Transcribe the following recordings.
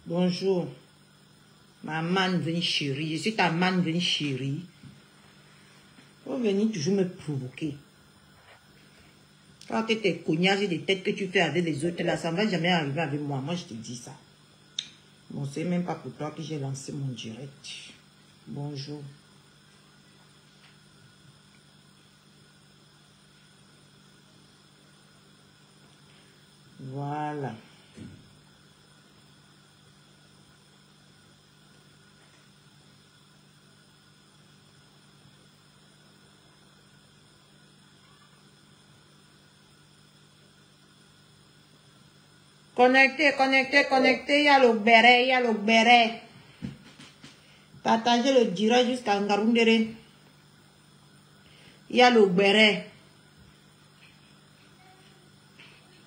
Bonjour. Ma manne venue chérie. Je suis ta manne venue chérie. Vous venez toujours me provoquer. Quand tes cognasses et des têtes que tu fais avec les autres, là, ça ne va jamais arriver avec moi. Moi, je te dis ça. Bon, c'est même pas pour toi que j'ai lancé mon direct. Bonjour. Voilà. Connectez, connectez, connectez. Il y a le béret, il y a le béret. Partagez le direct jusqu'à Ngarundere. Il y a le béret.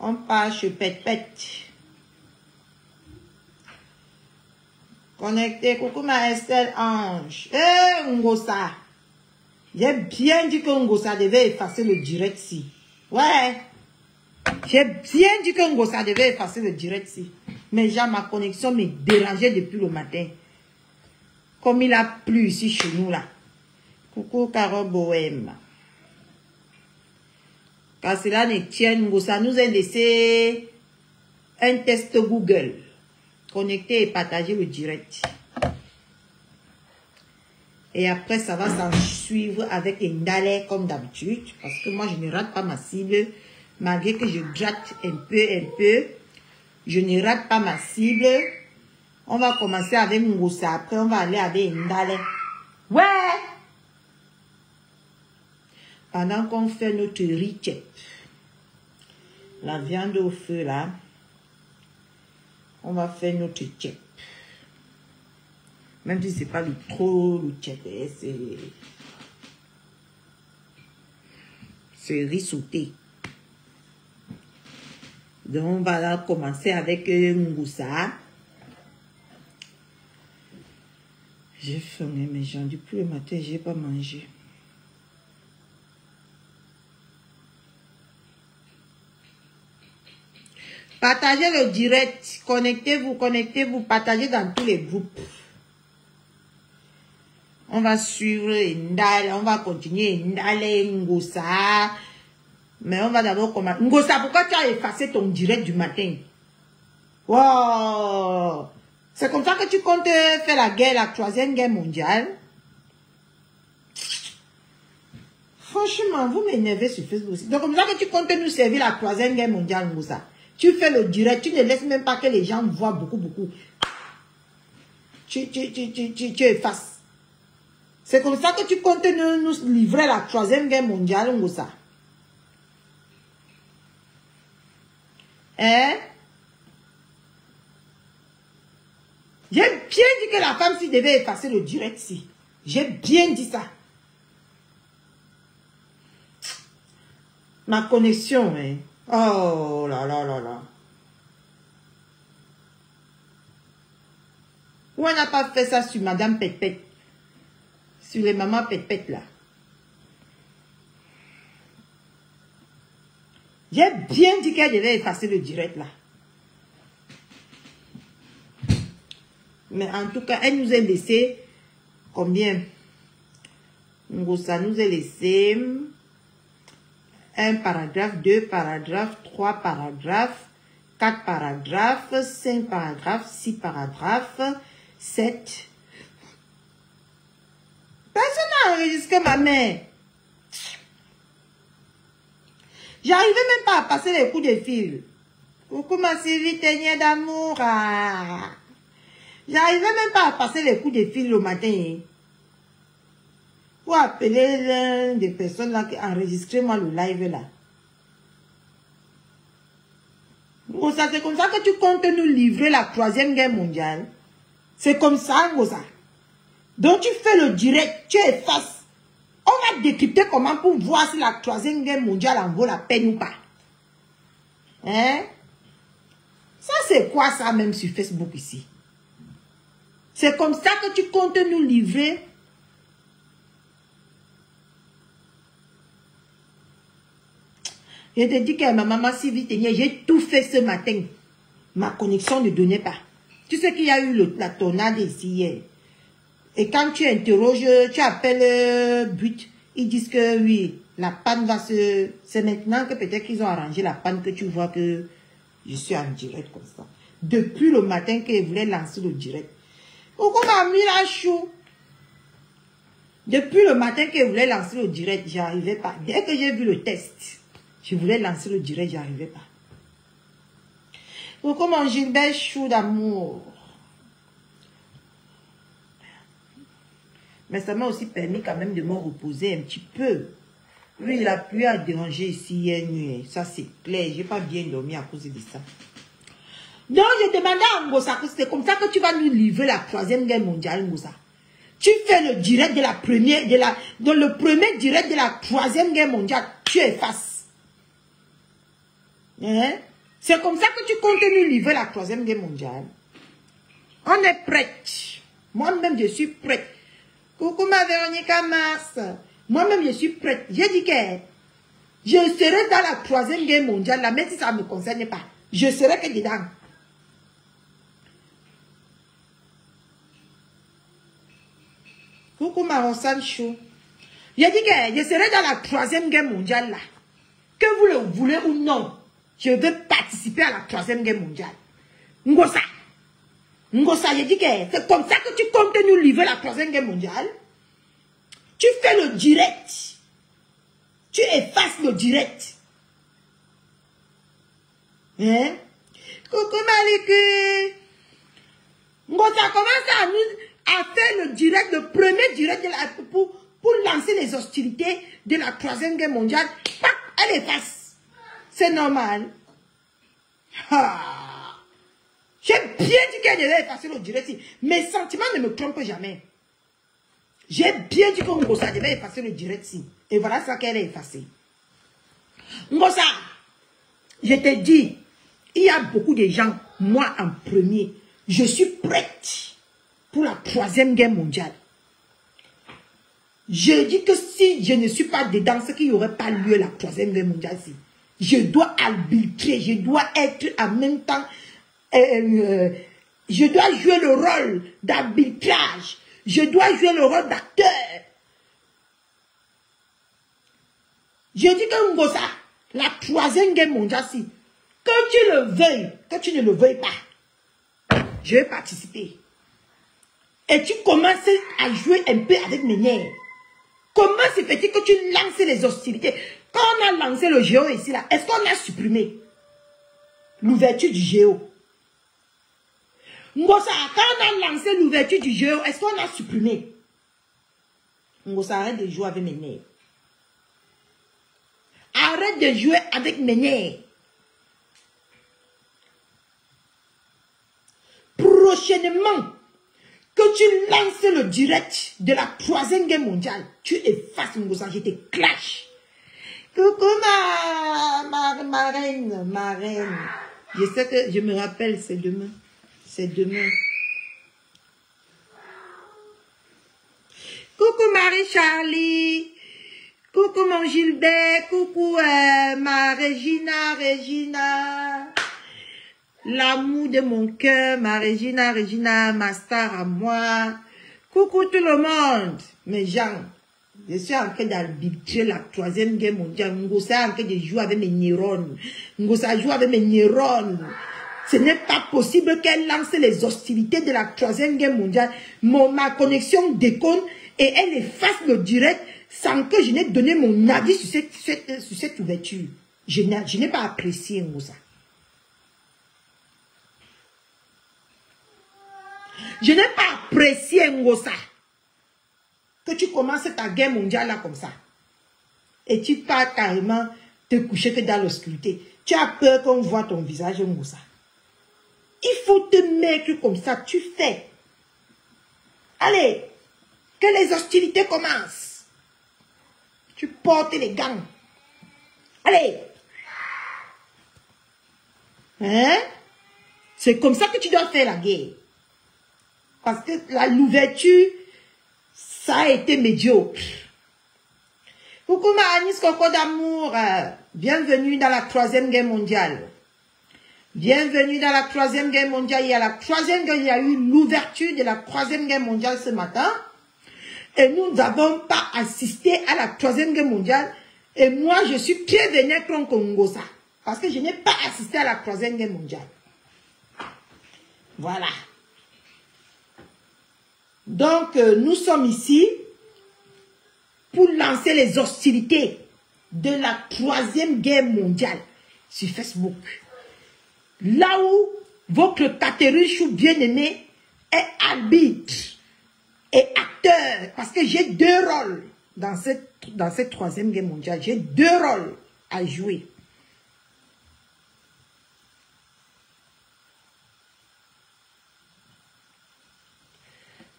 On part chez Pète-Pète. Connectez. Coucou ma Estelle Ange. Eh, Ngosa. J'ai bien dit que Ngosa devait effacer le direct si. Ouais. J'ai bien dit que Ngosa devait effacer le direct si. Mais genre, ma connexion me dérangeait depuis le matin. Comme il a plu ici chez nous là. Coucou Carole Bohème. Car cela ne tienne, Ngosa nous a laissé un test Google. Connectez et partagez le direct. Et après, ça va s'en suivre avec les Ndalais comme d'habitude. Parce que moi, je ne rate pas ma cible. Malgré que je gratte un peu. Je ne rate pas ma cible. On va commencer avec Ngosa. Après, on va aller avec Ndalais. Ouais! Pendant qu'on fait notre recette. La viande au feu, là. On va faire notre chip. Même si c'est pas trop le chip, c'est riz sauté. Donc on va là commencer avec Ngosa. J'ai faim, mais j'en dis plus le matin, j'ai pas mangé. Partagez le direct, connectez-vous, partagez dans tous les groupes. On va suivre Ndale, on va continuer Ndale, Ngosa. Mais on va d'abord commencer. Ngosa, pourquoi tu as effacé ton direct du matin? Wow! C'est comme ça que tu comptes faire la guerre, la 3e guerre mondiale? Franchement, vous m'énervez sur Facebook aussi. Donc comme ça que tu comptes nous servir la 3e guerre mondiale, Ngosa. Tu fais le direct, tu ne laisses même pas que les gens voient beaucoup. Tu effaces. C'est comme ça que tu comptes nous livrer la 3e guerre mondiale, Ngosa. Hein? J'ai bien dit que la femme, si devait effacer le direct, si. J'ai bien dit ça. Ma connexion, hein. Oh là là là là. Où on n'a pas fait ça sur Madame Pète-Pète? Sur les mamans Pète-Pète là. J'ai bien dit qu'elle devait effacer le direct là. Mais en tout cas, elle nous a laissé combien? Ça nous a laissé un paragraphe, 2 paragraphes, 3 paragraphes, 4 paragraphes, 5 paragraphes, 6 paragraphes, 7. Personne n'a enregistré ma mère. J'arrivais même pas à passer les coups de fil. Coucou ma Sylvie Teignée d'amour. J'arrivais même pas à passer les coups de fil le matin. Pour appeler l'un des personnes là qui enregistrent moi le live là. Ngosa, c'est comme ça que tu comptes nous livrer la 3e guerre mondiale. C'est comme ça, Ngosa. Donc tu fais le direct, tu effaces. On va décrypter comment pour voir si la 3e guerre mondiale en vaut la peine ou pas. Hein? Ça c'est quoi ça même sur Facebook ici? C'est comme ça que tu comptes nous livrer. Je te dis que ma maman, si vite, j'ai tout fait ce matin. Ma connexion ne donnait pas. Tu sais qu'il y a eu la tornade ici hier. Et quand tu interroges, tu appelles But, ils disent que oui, la panne va se... C'est maintenant que peut-être qu'ils ont arrangé la panne que tu vois que je suis en direct comme ça. Depuis le matin qu'ils voulaient lancer le direct. Pourquoi m'a mis la chou? Depuis le matin qu'ils voulaient lancer le direct, j'y arrivais pas. Dès que j'ai vu le test, je voulais lancer le direct, j'y arrivais pas. Pourquoi mon Gilbert chou d'amour? Mais ça m'a aussi permis quand même de me reposer un petit peu. Oui, la pluie a dérangé ici hier nuit. Ça, c'est clair. Je n'ai pas bien dormi à cause de ça. Donc, je demandais à Ngosa que c'est comme ça que tu vas nous livrer la 3e guerre mondiale, Ngosa. Tu fais le direct de la première, dans le premier direct de la 3e guerre mondiale, tu effaces. Hein? C'est comme ça que tu comptes nous livrer la 3e guerre mondiale. On est prête. Moi-même, je suis prête. Coucou ma Véronica Mars. Moi-même, je suis prête. J'ai dit que je serai dans la 3e guerre mondiale, là, même si ça ne me concerne pas. Je serai que dedans. Coucou ma Rosanne Chou. J'ai dit que je serai dans la 3e guerre mondiale, là. Que vous le voulez ou non, je vais participer à la 3e guerre mondiale. Ngosa. Ngosa, j'ai dit que c'est comme ça que tu comptes nous livrer la 3e guerre mondiale. Tu fais le direct. Tu effaces le direct. Hein? Coucou Maliku. Ngosa commence à faire le direct, le premier direct de la, pour lancer les hostilités de la 3e guerre mondiale. Pac, elle efface. C'est normal. Ah. J'ai bien dit qu'elle devait effacer le direct. Mes sentiments ne me trompent jamais. J'ai bien dit que Ngosa devait effacer le direct. Et voilà ça qu'elle a effacé. Ngosa, je te dis, il y a beaucoup de gens, moi en premier, je suis prête pour la 3e guerre mondiale. Je dis que si je ne suis pas dedans, c'est qu'il n'y aurait pas lieu la 3e guerre mondiale. Je dois arbitrer, je dois être en même temps... je dois jouer le rôle d'arbitrage. Je dois jouer le rôle d'acteur. Je dis que Ngosa, la 3e guerre mondiale, si, que tu le veuilles, que tu ne le veuilles pas, je vais participer. Et tu commences à jouer un peu avec mes nerfs. Comment se fait-il que tu lances les hostilités? Quand on a lancé le géo ici, là, est-ce qu'on a supprimé l'ouverture du géo? Ngosa, quand on a lancé l'ouverture du géo, est-ce qu'on a supprimé? Ngosa, arrête de jouer avec mes nerfs. Arrête de jouer avec mes nerfs. Prochainement, que tu lances le direct de la 3e guerre mondiale, tu effaces Ngosa, je te clash. Coucou ma reine, ma reine. Je sais que je me rappelle, c'est demain. C'est demain. Coucou Marie-Charlie. Coucou mon Gilbert. Coucou ma Regina. L'amour de mon cœur, ma Regina, ma star à moi. Coucou tout le monde. Mes gens, je suis en train d'arbitrer la 3e guerre mondiale. Ngosa est en train de jouer avec mes neurones. Ngosa joue avec mes neurones. Ce n'est pas possible qu'elle lance les hostilités de la 3e guerre mondiale. Ma connexion déconne et elle efface le direct sans que je n'ai donné mon avis sur cette ouverture. Je n'ai pas apprécié Ngosa. Je n'ai pas apprécié Ngosa. Que tu commences ta guerre mondiale là comme ça. Et tu pars carrément te coucher que dans l'obscurité. Tu as peur qu'on voit ton visage Ngosa. Il faut te mettre comme ça, tu fais. Allez, que les hostilités commencent. Tu portes les gants. Allez. Hein? C'est comme ça que tu dois faire la guerre. Parce que l'ouverture, ça a été médiocre. Coucou ma Agnès Coco d'amour. Bienvenue dans la 3e guerre mondiale. Bienvenue dans la 3e guerre mondiale. Il y a la 3e guerre, il y a eu l'ouverture de la 3e guerre mondiale ce matin. Et nous n'avons pas assisté à la 3e guerre mondiale. Et moi, je suis très vénère contre Congo ça. Parce que je n'ai pas assisté à la 3e guerre mondiale. Voilà. Donc, nous sommes ici pour lancer les hostilités de la 3e guerre mondiale sur Facebook. Là où votre Catherine Chou bien-aimée est arbitre et acteur. Parce que j'ai 2 rôles dans cette 3e guerre mondiale. J'ai 2 rôles à jouer.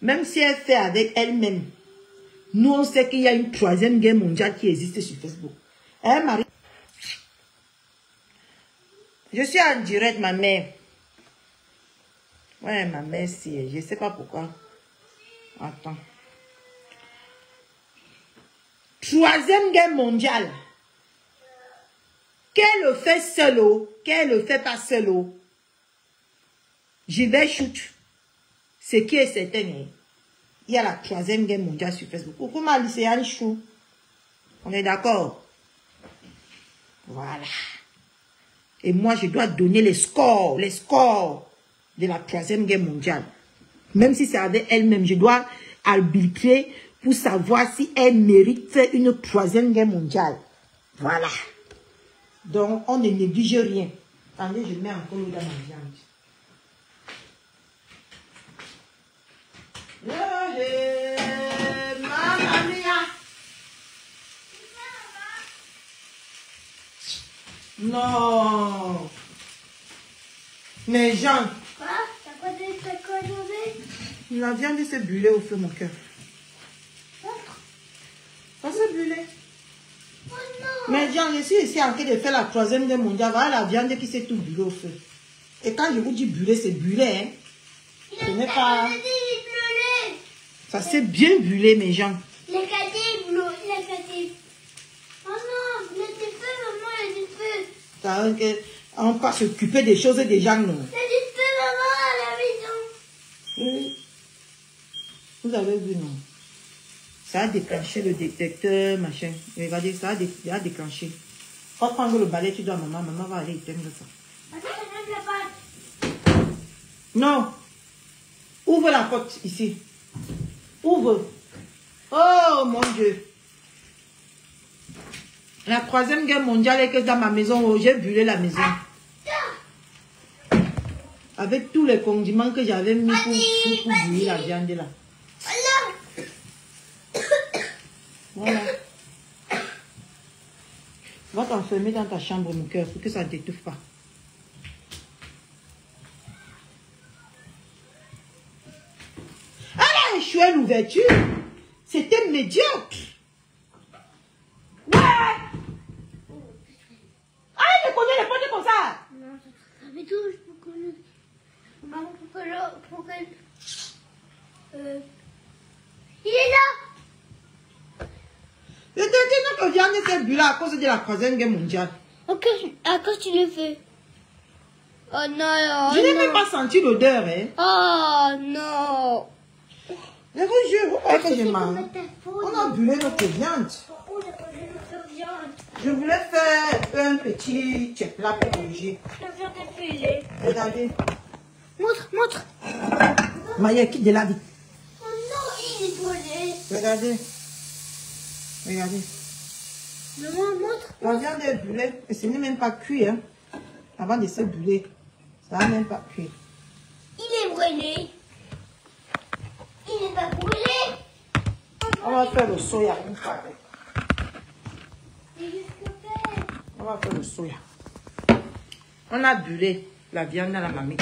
Même si elle fait avec elle-même, nous on sait qu'il y a une 3e guerre mondiale qui existe sur Facebook. Hein, Marie? Je suis en direct, ma mère. Ouais, ma mère, si. Je ne sais pas pourquoi. Attends. 3e guerre mondiale. Qu'elle le fait seul, qu'elle ne le fait pas seul. Je vais shoot. Ce qui est certain, il y a la 3e guerre mondiale sur Facebook. Pourquoi ma lycéenne chou? On est d'accord? Voilà. Et moi, je dois donner les scores de la 3e guerre mondiale. Même si c'est avec elle-même, je dois arbitrer pour savoir si elle mérite une 3e guerre mondiale. Voilà. Donc, on ne néglige rien. Attendez, je mets encore l'eau dans ma viande. Mamma mia. Non. Mais Jean. Quoi? T'as quoi aujourd'hui? La viande s'est brûlée au feu, mon cœur. Ça s'est brûlé. Oh non. Mais Jean, je suis ici en train de faire la 3e guerre mondiale. Voilà la viande qui s'est tout brûlée au feu. Et quand je vous dis brûler, c'est brûlé, hein. Ce n'est pas... Ça s'est bien brûlé, mes gens. Il a cassé, il a cassé. Oh non, il y a du feu, maman, il y a du feu. Ça veut dire qu'on va s'occuper des choses des gens, non. Il y a du feu, maman, à la maison. Oui. Vous avez vu, non? Ça a déclenché le détecteur, machin. Regardez, ça a déclenché. Faut prendre le balai, tu dois, maman va aller éteindre ça. Attends, je lève la pâte. Non. Ouvre la porte, ici. Ouvre. Oh, mon Dieu. La 3e guerre mondiale est que dans ma maison, j'ai brûlé la maison. Avec tous les condiments que j'avais mis pour brûler la viande là. Voilà. Va t'enfermer dans ta chambre, mon cœur, pour que ça ne t'étouffe pas. Elle a échoué l'ouverture. C'était médiocre. Ouais. Ah, il me connaît les portes comme ça. Non, ça fait tout, je peux connaître. Maman, pour que... Il est là. Je te dis, notre viande s'est brûlée à cause de la 3e guerre mondiale. Ok, à cause tu le fais. Oh non, Je n'ai même pas senti l'odeur, hein. Oh non. Je vous jure, vous croyez que j'ai mal. On a brûlé notre viande. Je voulais faire un petit plat pour manger. Regardez. Montre. Maya, quitte de la vie. Oh non, il est brûlé. Regardez. Maman, montre. La viande est brûlée. Et ce n'est même pas cuit, hein. Avant de se brûler. Ça n'a même pas cuit. Il est brûlé. Il n'est pas brûlé. On va faire le soya une fois. C'est juste que fait. On va faire le soya. On a brûlé la viande dans la mamie.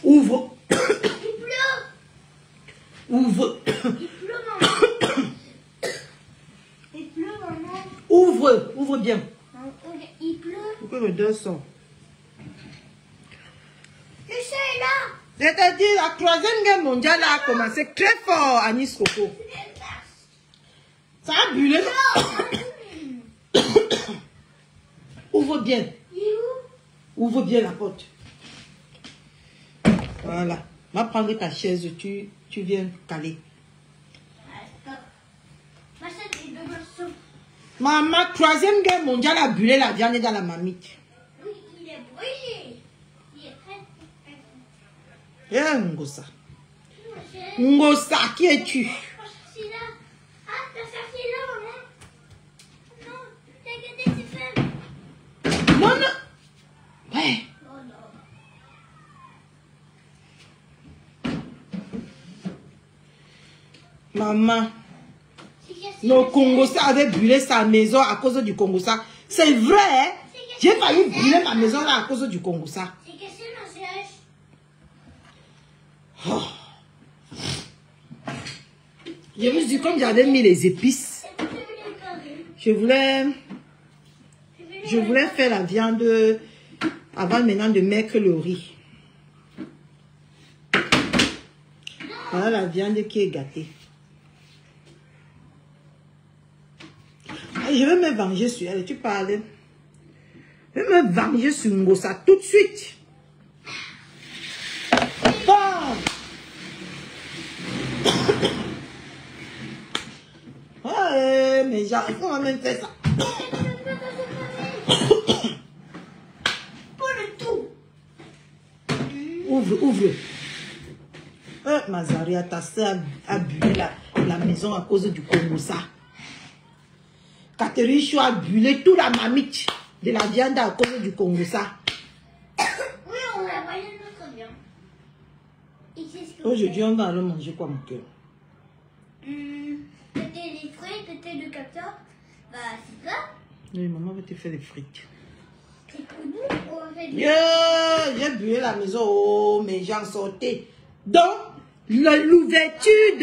Ouvre. Il pleut. Ouvre. Il pleut, maman. Il pleut, maman. Ouvre bien. Il pleut. Pour que l'odeur sorte. Je suis là. C'est-à-dire, la 3e guerre mondiale a commencé très fort à Nice Coco. Ça a brûlé. ouvre bien. Ouvre bien la porte. Voilà. Va prendre ta chaise, tu viens caler. Maman, 3e guerre mondiale a brûlé la viande dans la marmite. Oui, il est brûlé. Il est très... Ngosa. Ngosa, qui es-tu? Non, non. Ouais. Maman. Le Congosa avait brûlé sa maison à cause du Congosa. C'est vrai, hein? J'ai failli brûler ma maison là à cause du Congosa. Oh. Je me dis, comme j'avais mis les épices, je voulais faire la viande avant maintenant de mettre le riz. Voilà la viande qui est gâtée. Je vais me venger sur elle. Tu parles. Je vais me venger sur Ngosa tout de suite. Bon. Ouais, mais j'arrive pas à même faire ça. Pour le tout. Ouvre, ouvre. Mazaria, ta soeur a brûlé la maison à cause du Congosa. Catherine Chou a brûlé toute la marmite de la viande à cause du Congosa. Oui, on l'a voyé notre viande. Aujourd'hui, on va aller manger quoi, mon cœur? Peut-être les fruits, peut-être le capteur. Bah, c'est ça. Oui, maman va te faire les frites. C'est pour nous, on va faire J'ai brûlé la maison, oh, mais j'en sortais. Donc, l'ouverture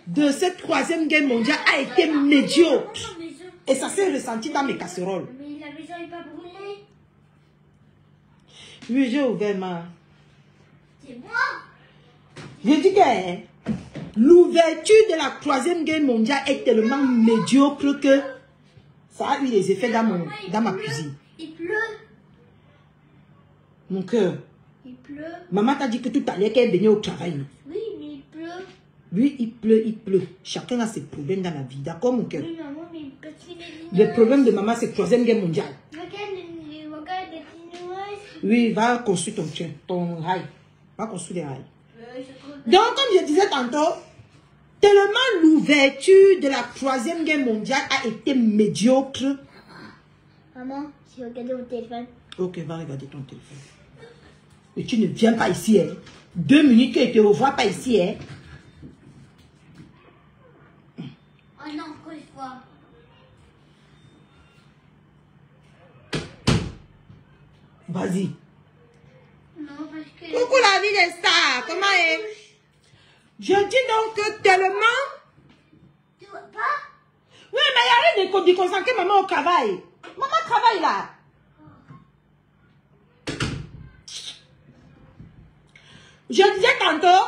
de cette 3e guerre mondiale a été médiocre. Et ça s'est ressenti dans mes casseroles. Mais la maison n'est pas brûlée. Oui, j'ai ouvert ma... C'est moi. Je dis que l'ouverture de la 3e guerre mondiale est tellement médiocre que ça a eu des effets dans ma cuisine. Il pleut. Mon cœur. Il pleut. Maman t'a dit que tout à l'heure qu'elle venait au travail. Non? Oui, mais il pleut. Oui, il pleut, il pleut. Chacun a ses problèmes dans la vie. D'accord, mon cœur? Oui, maman, mais parce qu'il est... Le problème de maman, c'est la 3e guerre mondiale. Regarde les petits nuages. Oui, va construire ton rail. Va construire des rails. Donc, comme je disais tantôt, tellement l'ouverture de la 3e guerre mondiale a été médiocre. Maman, j'ai regardé mon téléphone. Ok, va regarder ton téléphone. Et tu ne viens pas ici, hein. 2 minutes que je ne te revois pas ici, hein. Oh non, encore une fois. Vas-y. Non, parce que... Coucou la vie des stars, comment est? Je dis donc que tellement... Tu vois pas? Oui, mais il y a rien de déconcentrer maman au travail. Maman travaille là. Je disais tantôt,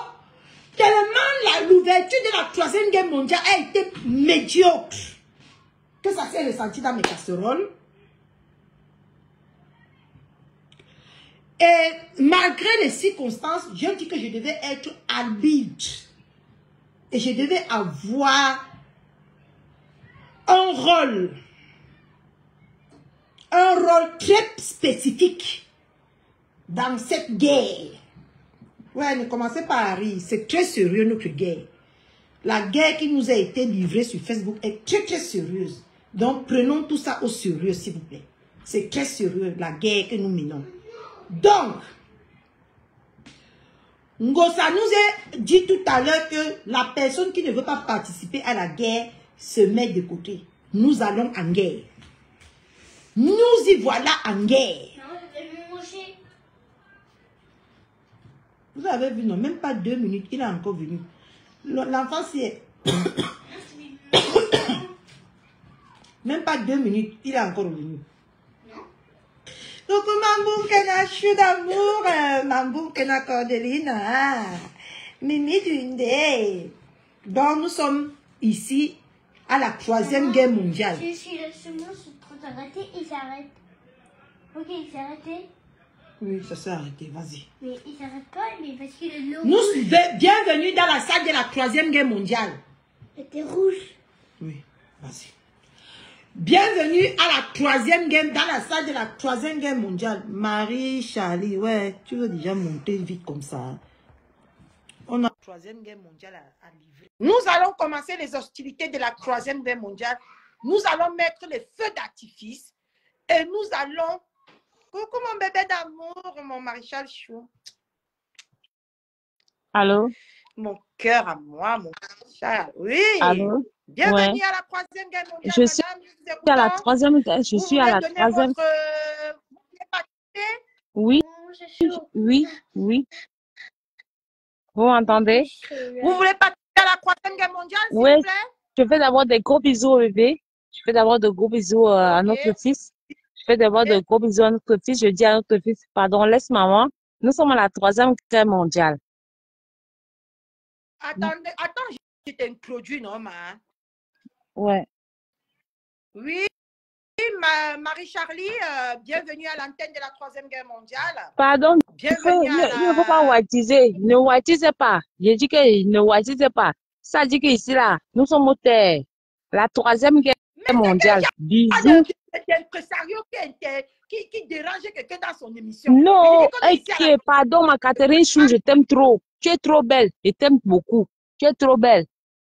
tellement l'ouverture de la 3e guerre mondiale a été médiocre que ça s'est ressenti dans mes casseroles. Et malgré les circonstances, je dis que je devais être arbitre. Et je devais avoir un rôle très spécifique dans cette guerre. Ouais, ne commencez pas à rire. C'est très sérieux notre guerre. La guerre qui nous a été livrée sur Facebook est très très sérieuse. Donc prenons tout ça au sérieux s'il vous plaît. C'est très sérieux la guerre que nous menons. Donc, Ngosa nous a dit tout à l'heure que la personne qui ne veut pas participer à la guerre se met de côté. Nous allons en guerre. Nous y voilà en guerre. Non, je vais me manger. Vous avez vu, non, même pas 2 minutes, il est encore venu. L'enfant, c'est... Même pas 2 minutes, il est encore venu. Donc, Mamboum Kena chou d'amour, Mamboum Kena Cordelina, Mimi Dundé. Donc, nous sommes ici à la 3e guerre mondiale. Si la semence se trouve arrêtée, il s'arrête. Ok, il s'est arrêté. Oui, ça s'est arrêté, vas-y. Mais il s'arrête pas, mais parce que le logo Bienvenue dans la salle de la 3e guerre mondiale. était rouge. Oui, vas-y. Bienvenue à la 3e guerre, dans la salle de la 3e guerre mondiale. Marie-Charlie, ouais, tu veux déjà monter vite comme ça. On a la 3e guerre mondiale à livrer. Nous allons commencer les hostilités de la 3e guerre mondiale. Nous allons mettre les feux d'artifice et nous allons... Coucou mon bébé d'amour, mon maréchal Chou. Allô? Mon cœur à moi, mon chat. Oui. Allô? Ouais. Bienvenue à la 3e guerre mondiale, Je suis madame. Nous vous à la écoutons. troisième, je Vous suis à voulez la donner troisième. votre... Vous voulez participer? Oui, Non, j'ai chaud. oui, oui. Vous m'entendez? Vous voulez participer à la 3e guerre mondiale, s'il Oui, vous plaît? je fais d'abord des gros bisous au bébé. Je fais d'abord de gros bisous à Ok. notre fils. Je fais d'abord de gros bisous à notre fils. Je dis à notre fils, pardon, laisse maman. Nous sommes à la troisième guerre mondiale. Attendez, attends, je t'introduis, non, ma? Ouais. Oui, Marie-Charlie, bienvenue à l'antenne de la 3e guerre mondiale. Pardon, Bienvenue à il ne faut pas la... wattiser. Ne wattisez pas. J'ai dit qu'il ne wattisez pas. Ça dit qu'ici, là, nous sommes au terre. La troisième guerre mondiale. Bisous. d'impresario qui dérange quelqu'un dans son émission. Il Non, dit qu'on est ici à la... ok, pardon, ma Catherine Chou, je t'aime trop. Tu es trop belle. Je t'aime beaucoup. Tu es trop belle.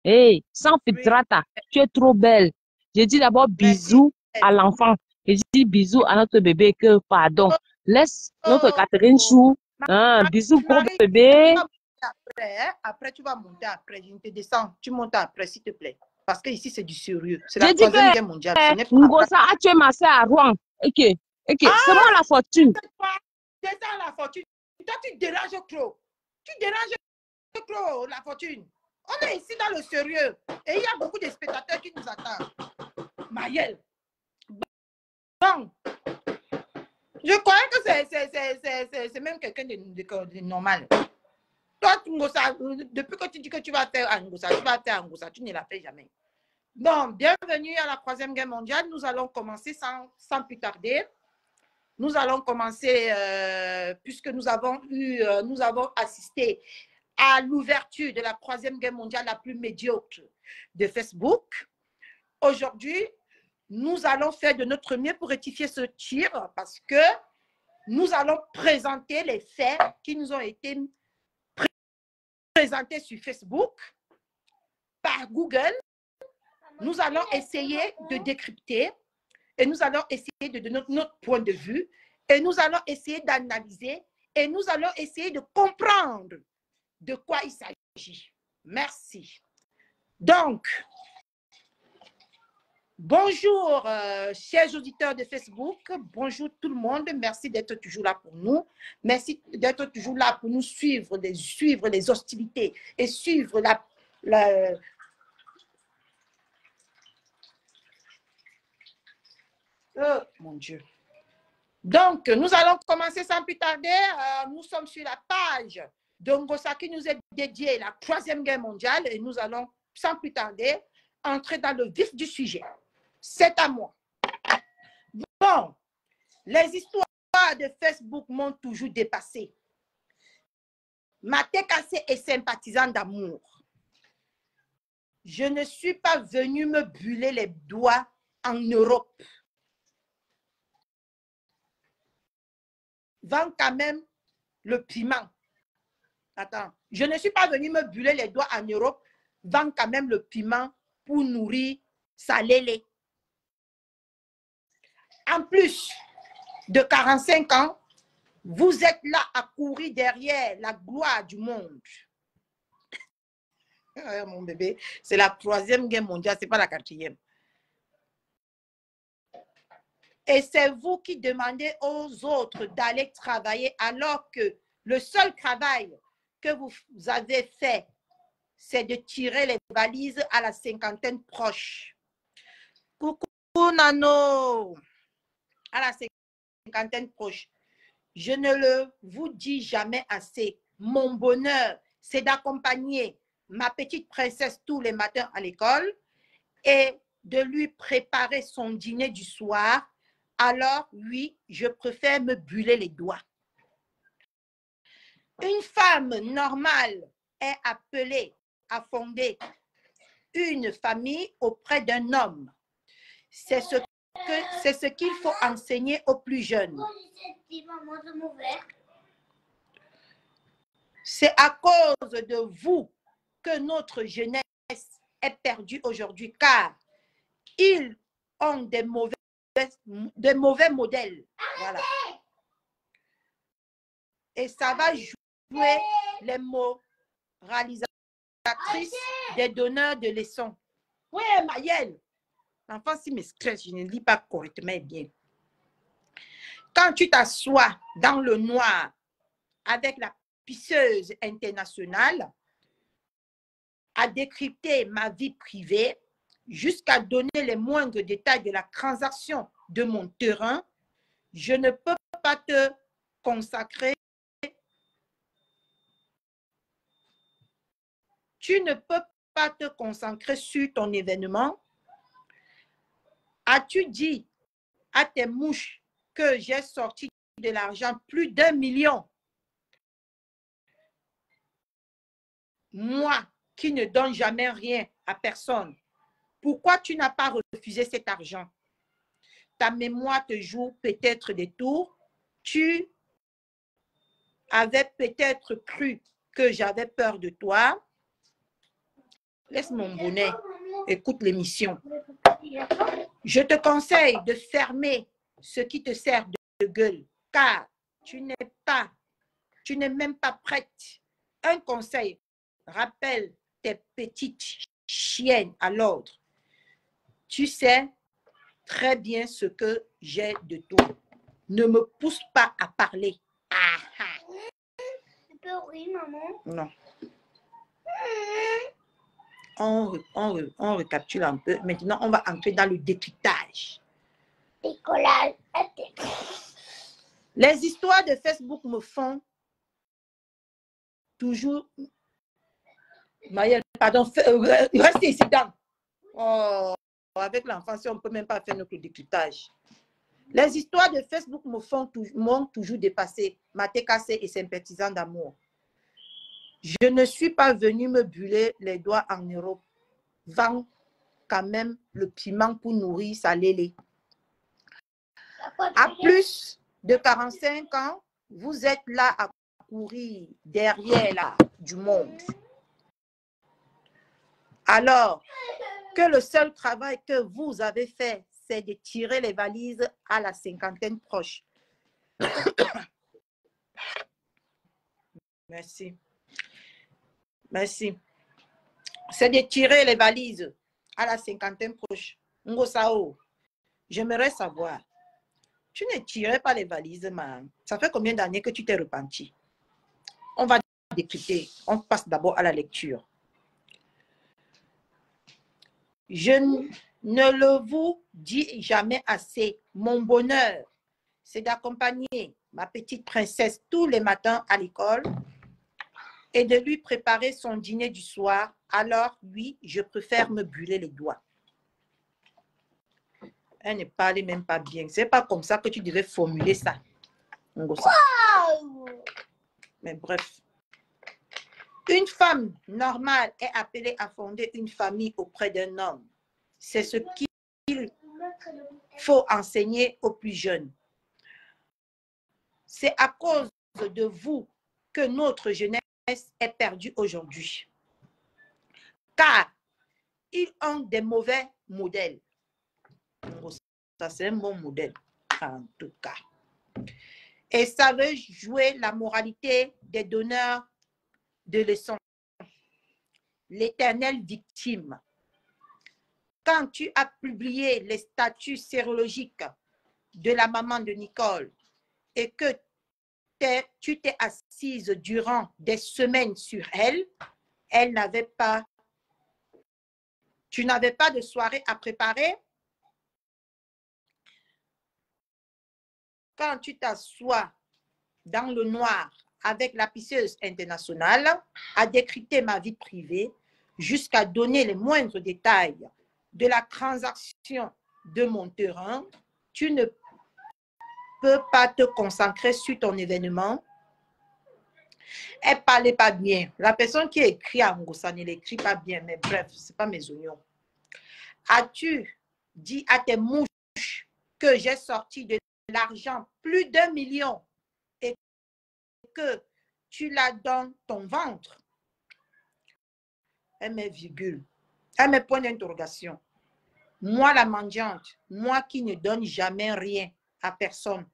Hey, sans filtrata, tu es trop belle. Je dis d'abord bisous à l'enfant. Je dis bisous à notre bébé que, pardon. Laisse notre Catherine Chou. Hein, bisous gros Marie, bébé. après, hein, après, tu vas monter après. Je te descends. Tu montes après, s'il te plaît. Parce que ici, c'est du sérieux. C'est la J'ai dit 3e que guerre mondiale. Ce n'est pas... Ngosa a tué ma soeur à Rouen. Ok, ok, c'est moi la fortune. C'est ça la fortune. Toi, tu déranges trop. Tu déranges trop, la fortune. On est ici dans le sérieux. Et il y a beaucoup de spectateurs qui nous attendent. Maëlle. Bon. Je croyais que c'est même quelqu'un de normal. Toi, Ngosa, depuis que tu dis que tu vas faire Ngosa, tu vas faire Ngosa, tu ne la fais jamais. Bon, bienvenue à la 3e guerre mondiale. Nous allons commencer sans plus tarder. Nous allons commencer, puisque nous avons assisté à l'ouverture de la 3e guerre mondiale la plus médiocre de Facebook. Aujourd'hui, nous allons faire de notre mieux pour rectifier ce tir parce que nous allons présenter les faits qui nous ont été présentés sur Facebook par Google. Nous allons essayer de décrypter et nous allons essayer de donner notre point de vue et nous allons essayer d'analyser et nous allons essayer de comprendre de quoi il s'agit. Merci. Donc, bonjour, chers auditeurs de Facebook. Bonjour tout le monde. Merci d'être toujours là pour nous. Merci d'être toujours là pour nous suivre les hostilités et suivre Oh, mon Dieu. Donc, nous allons commencer sans plus tarder. Nous sommes sur la page de Ngosa qui nous est dédiée la 3e guerre mondiale et nous allons sans plus tarder entrer dans le vif du sujet. C'est à moi. Bon, les histoires de Facebook m'ont toujours dépassé. Maté Kassé est sympathisant d'amour. Je ne suis pas venue me brûler les doigts en Europe. Vend quand même le piment. Attends, je ne suis pas venue me brûler les doigts en Europe. Vend quand même le piment pour nourrir sa lélé. En plus de 45 ans, vous êtes là à courir derrière la gloire du monde. Mon bébé, c'est la 3e guerre mondiale, ce n'est pas la 4e. Et c'est vous qui demandez aux autres d'aller travailler alors que le seul travail que vous avez fait, c'est de tirer les valises à la 50aine proche. Coucou Nano, à la 50aine proche. Je ne le vous dis jamais assez. Mon bonheur, c'est d'accompagner ma petite princesse tous les matins à l'école et de lui préparer son dîner du soir alors oui, je préfère me brûler les doigts. Une femme normale est appelée à fonder une famille auprès d'un homme. C'est ce qu'il faut enseigner aux plus jeunes. C'est à cause de vous que notre jeunesse est perdue aujourd'hui, car ils ont des mauvais modèles. Voilà. Et ça va jouer les moralisatrices des donneurs de leçons. Oui, Maëlle. L'enfant, s'il me stresse, je ne lis pas correctement et bien. Quand tu t'assois dans le noir avec la pisseuse internationale à décrypter ma vie privée jusqu'à donner les moindres détails de la transaction de mon terrain, je ne peux pas te consacrer. Tu ne peux pas te concentrer sur ton événement. As-tu dit à tes mouches que j'ai sorti de l'argent, plus d'1 million? Moi, qui ne donne jamais rien à personne, pourquoi tu n'as pas refusé cet argent? Ta mémoire te joue peut-être des tours. Tu avais peut-être cru que j'avais peur de toi. Laisse mon bonnet, écoute l'émission. Je te conseille de fermer ce qui te sert de gueule, car tu n'es même pas prête. Un conseil, rappelle tes petites chiennes à l'ordre. Tu sais très bien ce que j'ai de toi. Ne me pousse pas à parler. Tu peux rire, maman? Non. On récapitule un peu. Maintenant, on va entrer dans le décryptage. Décollage. Les histoires de Facebook me font toujours... Maëlle, pardon, restez ici, dame. Oh, avec l'enfant, on ne peut même pas faire notre décryptage. Les histoires de Facebook m'ont toujours dépassé, m'ont cassé et sympathisant d'amour. Je ne suis pas venue me brûler les doigts en Europe. Vends quand même le piment pour nourrir sa lélé. À plus de 45 ans, vous êtes là à courir derrière là du monde. Alors que le seul travail que vous avez fait, c'est de tirer les valises à la cinquantaine proche. Merci. Merci. C'est de tirer les valises à la cinquantaine proche. Ngosao, j'aimerais savoir, tu ne tirais pas les valises, man. Ça fait combien d'années que tu t'es repenti? On va décrypter. On passe d'abord à la lecture. Je ne le vous dis jamais assez. Mon bonheur, c'est d'accompagner ma petite princesse tous les matins à l'école et de lui préparer son dîner du soir. Alors, oui, je préfère me brûler les doigts. Elle ne parlait même pas bien. C'est pas comme ça que tu devais formuler ça. Wow! Mais bref. Une femme normale est appelée à fonder une famille auprès d'un homme. C'est ce qu'il faut enseigner aux plus jeunes. C'est à cause de vous que notre jeunesse est perdue aujourd'hui. Car ils ont des mauvais modèles. Ça, c'est un bon modèle, en tout cas. Et ça veut jouer la moralité des donneurs de leçons. L'éternelle victime. Quand tu as publié les statuts sérologiques de la maman de Nicole et que tu t'es assise durant des semaines sur elle, tu n'avais pas de soirée à préparer. Quand tu t'assois dans le noir avec la pisseuse internationale à décrypter ma vie privée jusqu'à donner les moindres détails de la transaction de mon terrain, tu ne peux pas te concentrer sur ton événement. Elle ne parlait pas bien. La personne qui écrit à Ngosa ne l'écrit pas bien, mais bref, ce n'est pas mes oignons. As-tu dit à tes mouches que j'ai sorti de l'argent, plus d'1 million, et que tu l'as dans ton ventre? Elle met virgule. Elle met point d'interrogation. Moi, la mendiante, moi qui ne donne jamais rien à personne,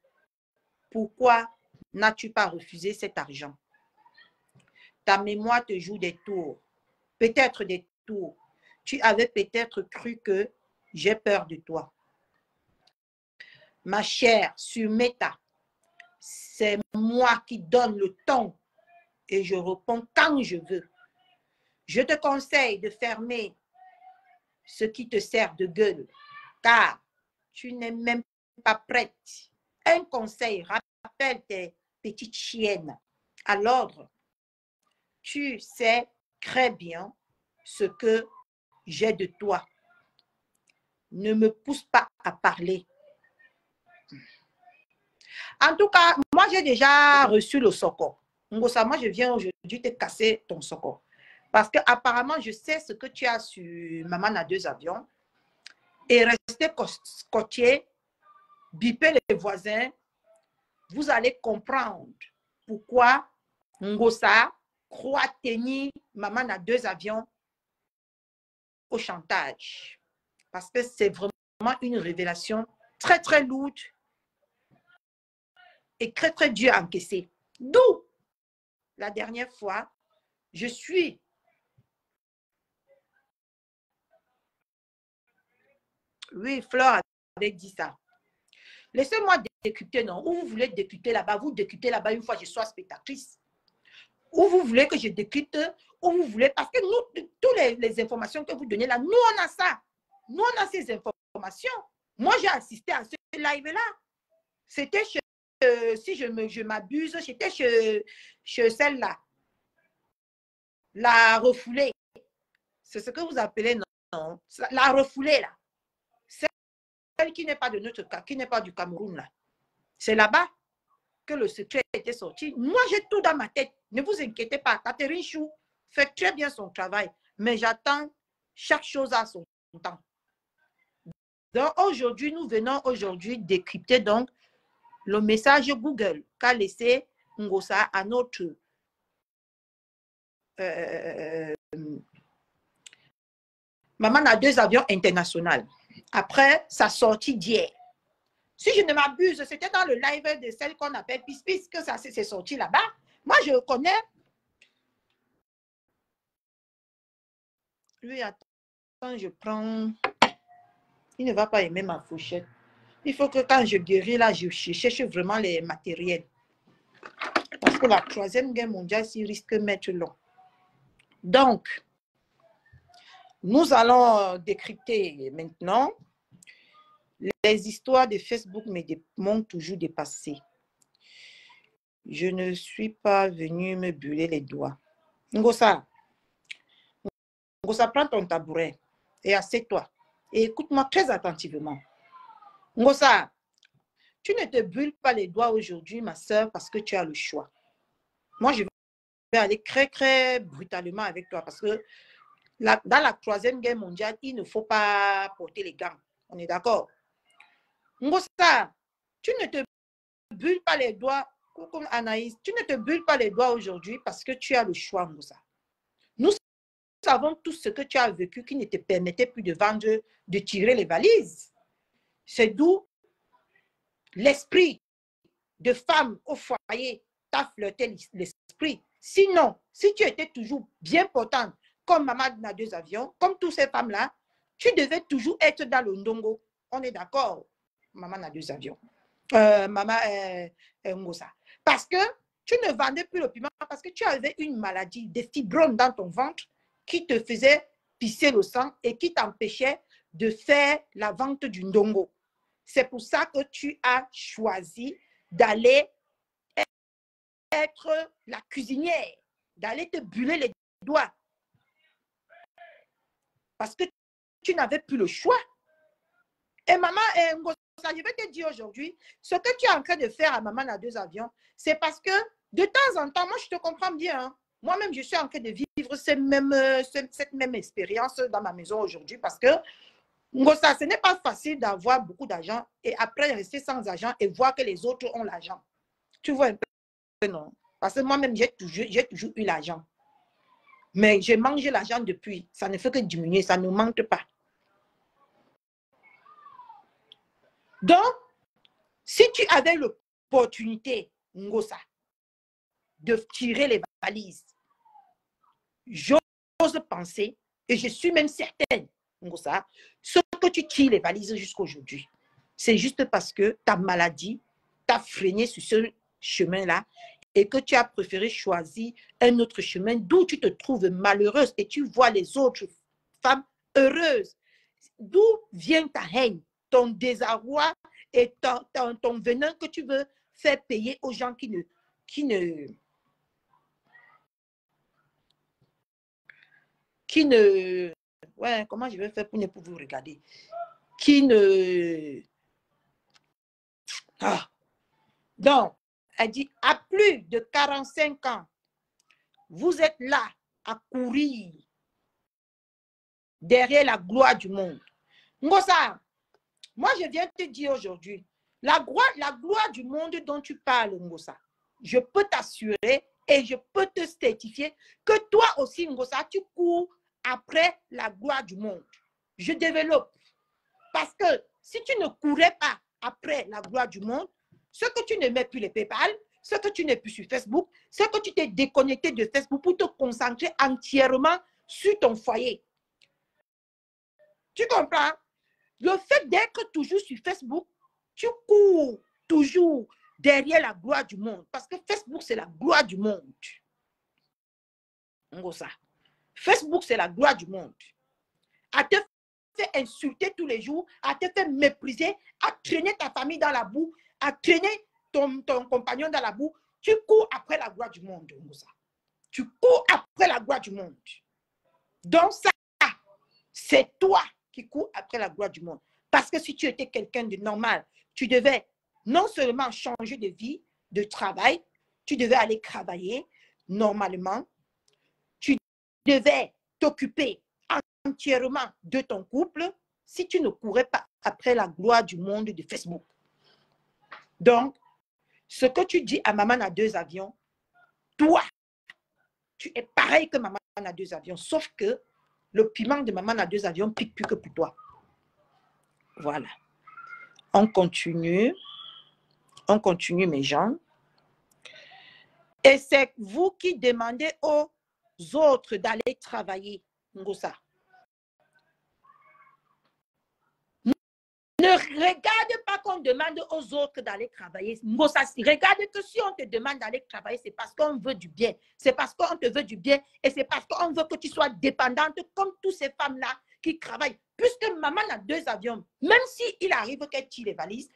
pourquoi n'as-tu pas refusé cet argent? Ta mémoire te joue des tours, peut-être des tours. Tu avais peut-être cru que j'ai peur de toi. Ma chère, sur Meta, c'est moi qui donne le ton et je réponds quand je veux. Je te conseille de fermer ce qui te sert de gueule, car tu n'es même pas prête. Un conseil, rappelle tes petites chiennes à l'ordre. Tu sais très bien ce que j'ai de toi. Ne me pousse pas à parler. En tout cas, moi, j'ai déjà reçu le soko. Ngosa, moi, je viens aujourd'hui te casser ton soko. Parce que apparemment, je sais ce que tu as sur Maman a 2 avions. Et rester scotché, biper les voisins, vous allez comprendre pourquoi Ngosa croit tenir Maman a 2 avions au chantage. Parce que c'est vraiment une révélation très, très lourde et très, très dure à encaisser. D'où, la dernière fois, je suis oui, Fleur avait dit ça. Laissez-moi décrypter, non? Ou vous voulez décrypter là-bas, vous décryptez là-bas une fois que je sois spectatrice. Ou vous voulez que je décrypte, ou vous voulez, parce que nous, toutes les informations que vous donnez là, nous on a ça. Nous on a ces informations. Moi j'ai assisté à ce live-là. C'était chez, si je m'abuse, c'était chez celle-là. La refoulée. C'est ce que vous appelez, non? La refoulée là. Celle qui n'est pas de notre cas, qui n'est pas du Cameroun là. C'est là-bas que le secret était sorti. Moi, j'ai tout dans ma tête. Ne vous inquiétez pas. Catherine Chou fait très bien son travail. Mais j'attends chaque chose à son temps. Donc, aujourd'hui, nous venons aujourd'hui décrypter donc le message Google qu'a laissé Ngosa à notre Maman a 2 avions internationaux. Après sa sortie d'hier. Si je ne m'abuse, c'était dans le live de celle qu'on appelle Pis que ça s'est sorti là-bas. Moi, je connais. Lui, attends, je prends. Il ne va pas aimer ma fourchette. Il faut que quand je guéris, là, je cherche vraiment les matériels. Parce que la 3e guerre mondiale, s'il risque de mettre long. Donc, nous allons décrypter maintenant. Les histoires de Facebook m'ont toujours dépassé. Je ne suis pas venue me brûler les doigts. Ngosa, prends ton tabouret et assieds-toi. Et écoute-moi très attentivement. Ngosa, tu ne te brûles pas les doigts aujourd'hui, ma soeur, parce que tu as le choix. Moi, je vais aller très, très brutalement avec toi parce que dans la 3e guerre mondiale, il ne faut pas porter les gants. On est d'accord? Ngosa, tu ne te brûles pas les doigts, comme Anaïs, tu ne te brûles pas les doigts aujourd'hui parce que tu as le choix, Ngosa. Nous savons tout ce que tu as vécu qui ne te permettait plus de vendre, de tirer les valises. C'est d'où l'esprit de femme au foyer t'a flirté l'esprit. Sinon, si tu étais toujours bien portante, comme Maman a 2 avions, comme toutes ces femmes-là, tu devais toujours être dans le ndongo. On est d'accord? Maman a 2 avions. Maman Ngosa. Parce que tu ne vendais plus le piment parce que tu avais une maladie, des fibromes dans ton ventre qui te faisait pisser le sang et qui t'empêchait de faire la vente du ndongo. C'est pour ça que tu as choisi d'aller être la cuisinière, d'aller te brûler les doigts. Parce que tu n'avais plus le choix. Et maman, Ngosa, je vais te dire aujourd'hui, ce que tu es en train de faire à maman à 2 avions, c'est parce que de temps en temps, moi je te comprends bien, hein. Moi-même, je suis en train de vivre cette même expérience dans ma maison aujourd'hui parce que Ngosa, ce n'est pas facile d'avoir beaucoup d'argent et après rester sans argent et voir que les autres ont l'argent. Tu vois un peu, non? Parce que moi-même, j'ai toujours eu l'argent. Mais j'ai mangé l'argent depuis. Ça ne fait que diminuer, ça ne manque pas. Donc, si tu avais l'opportunité, Ngosa, de tirer les valises, j'ose penser, et je suis même certaine, Ngosa, ce que tu tires les valises jusqu'à aujourd'hui, c'est juste parce que ta maladie t'a freiné sur ce chemin-là et que tu as préféré choisir un autre chemin d'où tu te trouves malheureuse et tu vois les autres femmes heureuses. D'où vient ta haine, ton désarroi et ton venin que tu veux faire payer aux gens qui ne ouais, comment je vais faire pour ne pas vous regarder, Donc, elle dit, à plus de 45 ans, vous êtes là à courir derrière la gloire du monde. Ngosa, moi je viens te dire aujourd'hui, la gloire du monde dont tu parles, Ngosa, je peux t'assurer et je peux te certifier que toi aussi, Ngosa, tu cours après la gloire du monde. Je développe. Parce que si tu ne courais pas après la gloire du monde, ce que tu ne mets plus les PayPal, ce que tu n'es plus sur Facebook, ce que tu t'es déconnecté de Facebook pour te concentrer entièrement sur ton foyer. Tu comprends? Le fait d'être toujours sur Facebook, tu cours toujours derrière la gloire du monde. Parce que Facebook, c'est la gloire du monde. Facebook, c'est la gloire du monde. À te faire insulter tous les jours, à te faire mépriser, à traîner ta famille dans la boue, à traîner ton compagnon dans la boue, tu cours après la gloire du monde. Tu cours après la gloire du monde. Donc ça, c'est toi qui cours après la gloire du monde. Parce que si tu étais quelqu'un de normal, tu devais non seulement changer de vie, de travail, tu devais aller travailler normalement, tu devais t'occuper entièrement de ton couple si tu ne courais pas après la gloire du monde de Facebook. Donc, ce que tu dis à maman à 2 avions, toi, tu es pareil que maman à 2 avions, sauf que le piment de maman à 2 avions pique plus que pour toi. Voilà. On continue mes gens. Et c'est vous qui demandez aux autres d'aller travailler. Ngosa. Ne regarde pas qu'on demande aux autres d'aller travailler. Ngosa, regarde que si on te demande d'aller travailler, c'est parce qu'on veut du bien. C'est parce qu'on te veut du bien et c'est parce qu'on veut que tu sois dépendante comme toutes ces femmes-là qui travaillent. Puisque maman a 2 avions, même s'il arrive qu'elle tire les valises,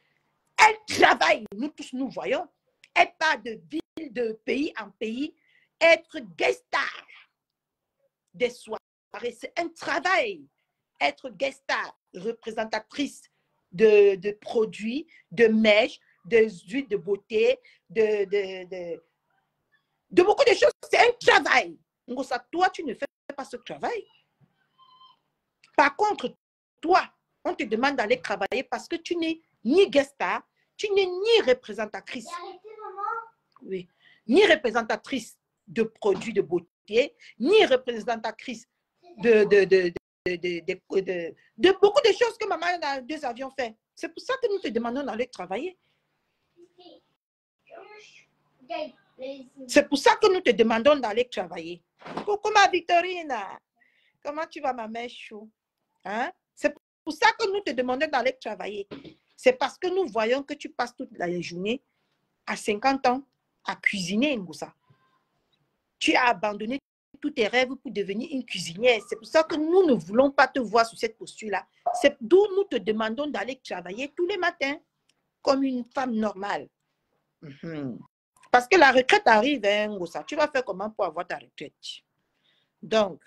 elle travaille. Nous tous, nous voyons. Elle part de ville, de pays en pays, être guest star des soirées. C'est un travail. Être guest star, représentatrice de produits, de mèches, d'huiles de beauté, de beaucoup de choses. C'est un travail. Toi, tu ne fais pas ce travail. Par contre, toi, on te demande d'aller travailler parce que tu n'es ni guest star, tu n'es ni représentatrice. Oui, ni représentatrice de produits de beauté, ni représentatrice de beaucoup de choses que maman a 2 avions fait. C'est pour ça que nous te demandons d'aller travailler. C'est pour ça que nous te demandons d'aller travailler. Coucou ma Victorine. Comment tu vas ma mère chou? Hein? C'est pour ça que nous te demandons d'aller travailler. C'est parce que nous voyons que tu passes toute la journée à 50 ans à cuisiner, Ngosa. Tu as abandonné tous tes rêves pour devenir une cuisinière. C'est pour ça que nous ne voulons pas te voir sur cette posture-là. C'est d'où nous te demandons d'aller travailler tous les matins comme une femme normale. Parce que la retraite arrive, hein, Ngosa. Tu vas faire comment pour avoir ta retraite? Donc,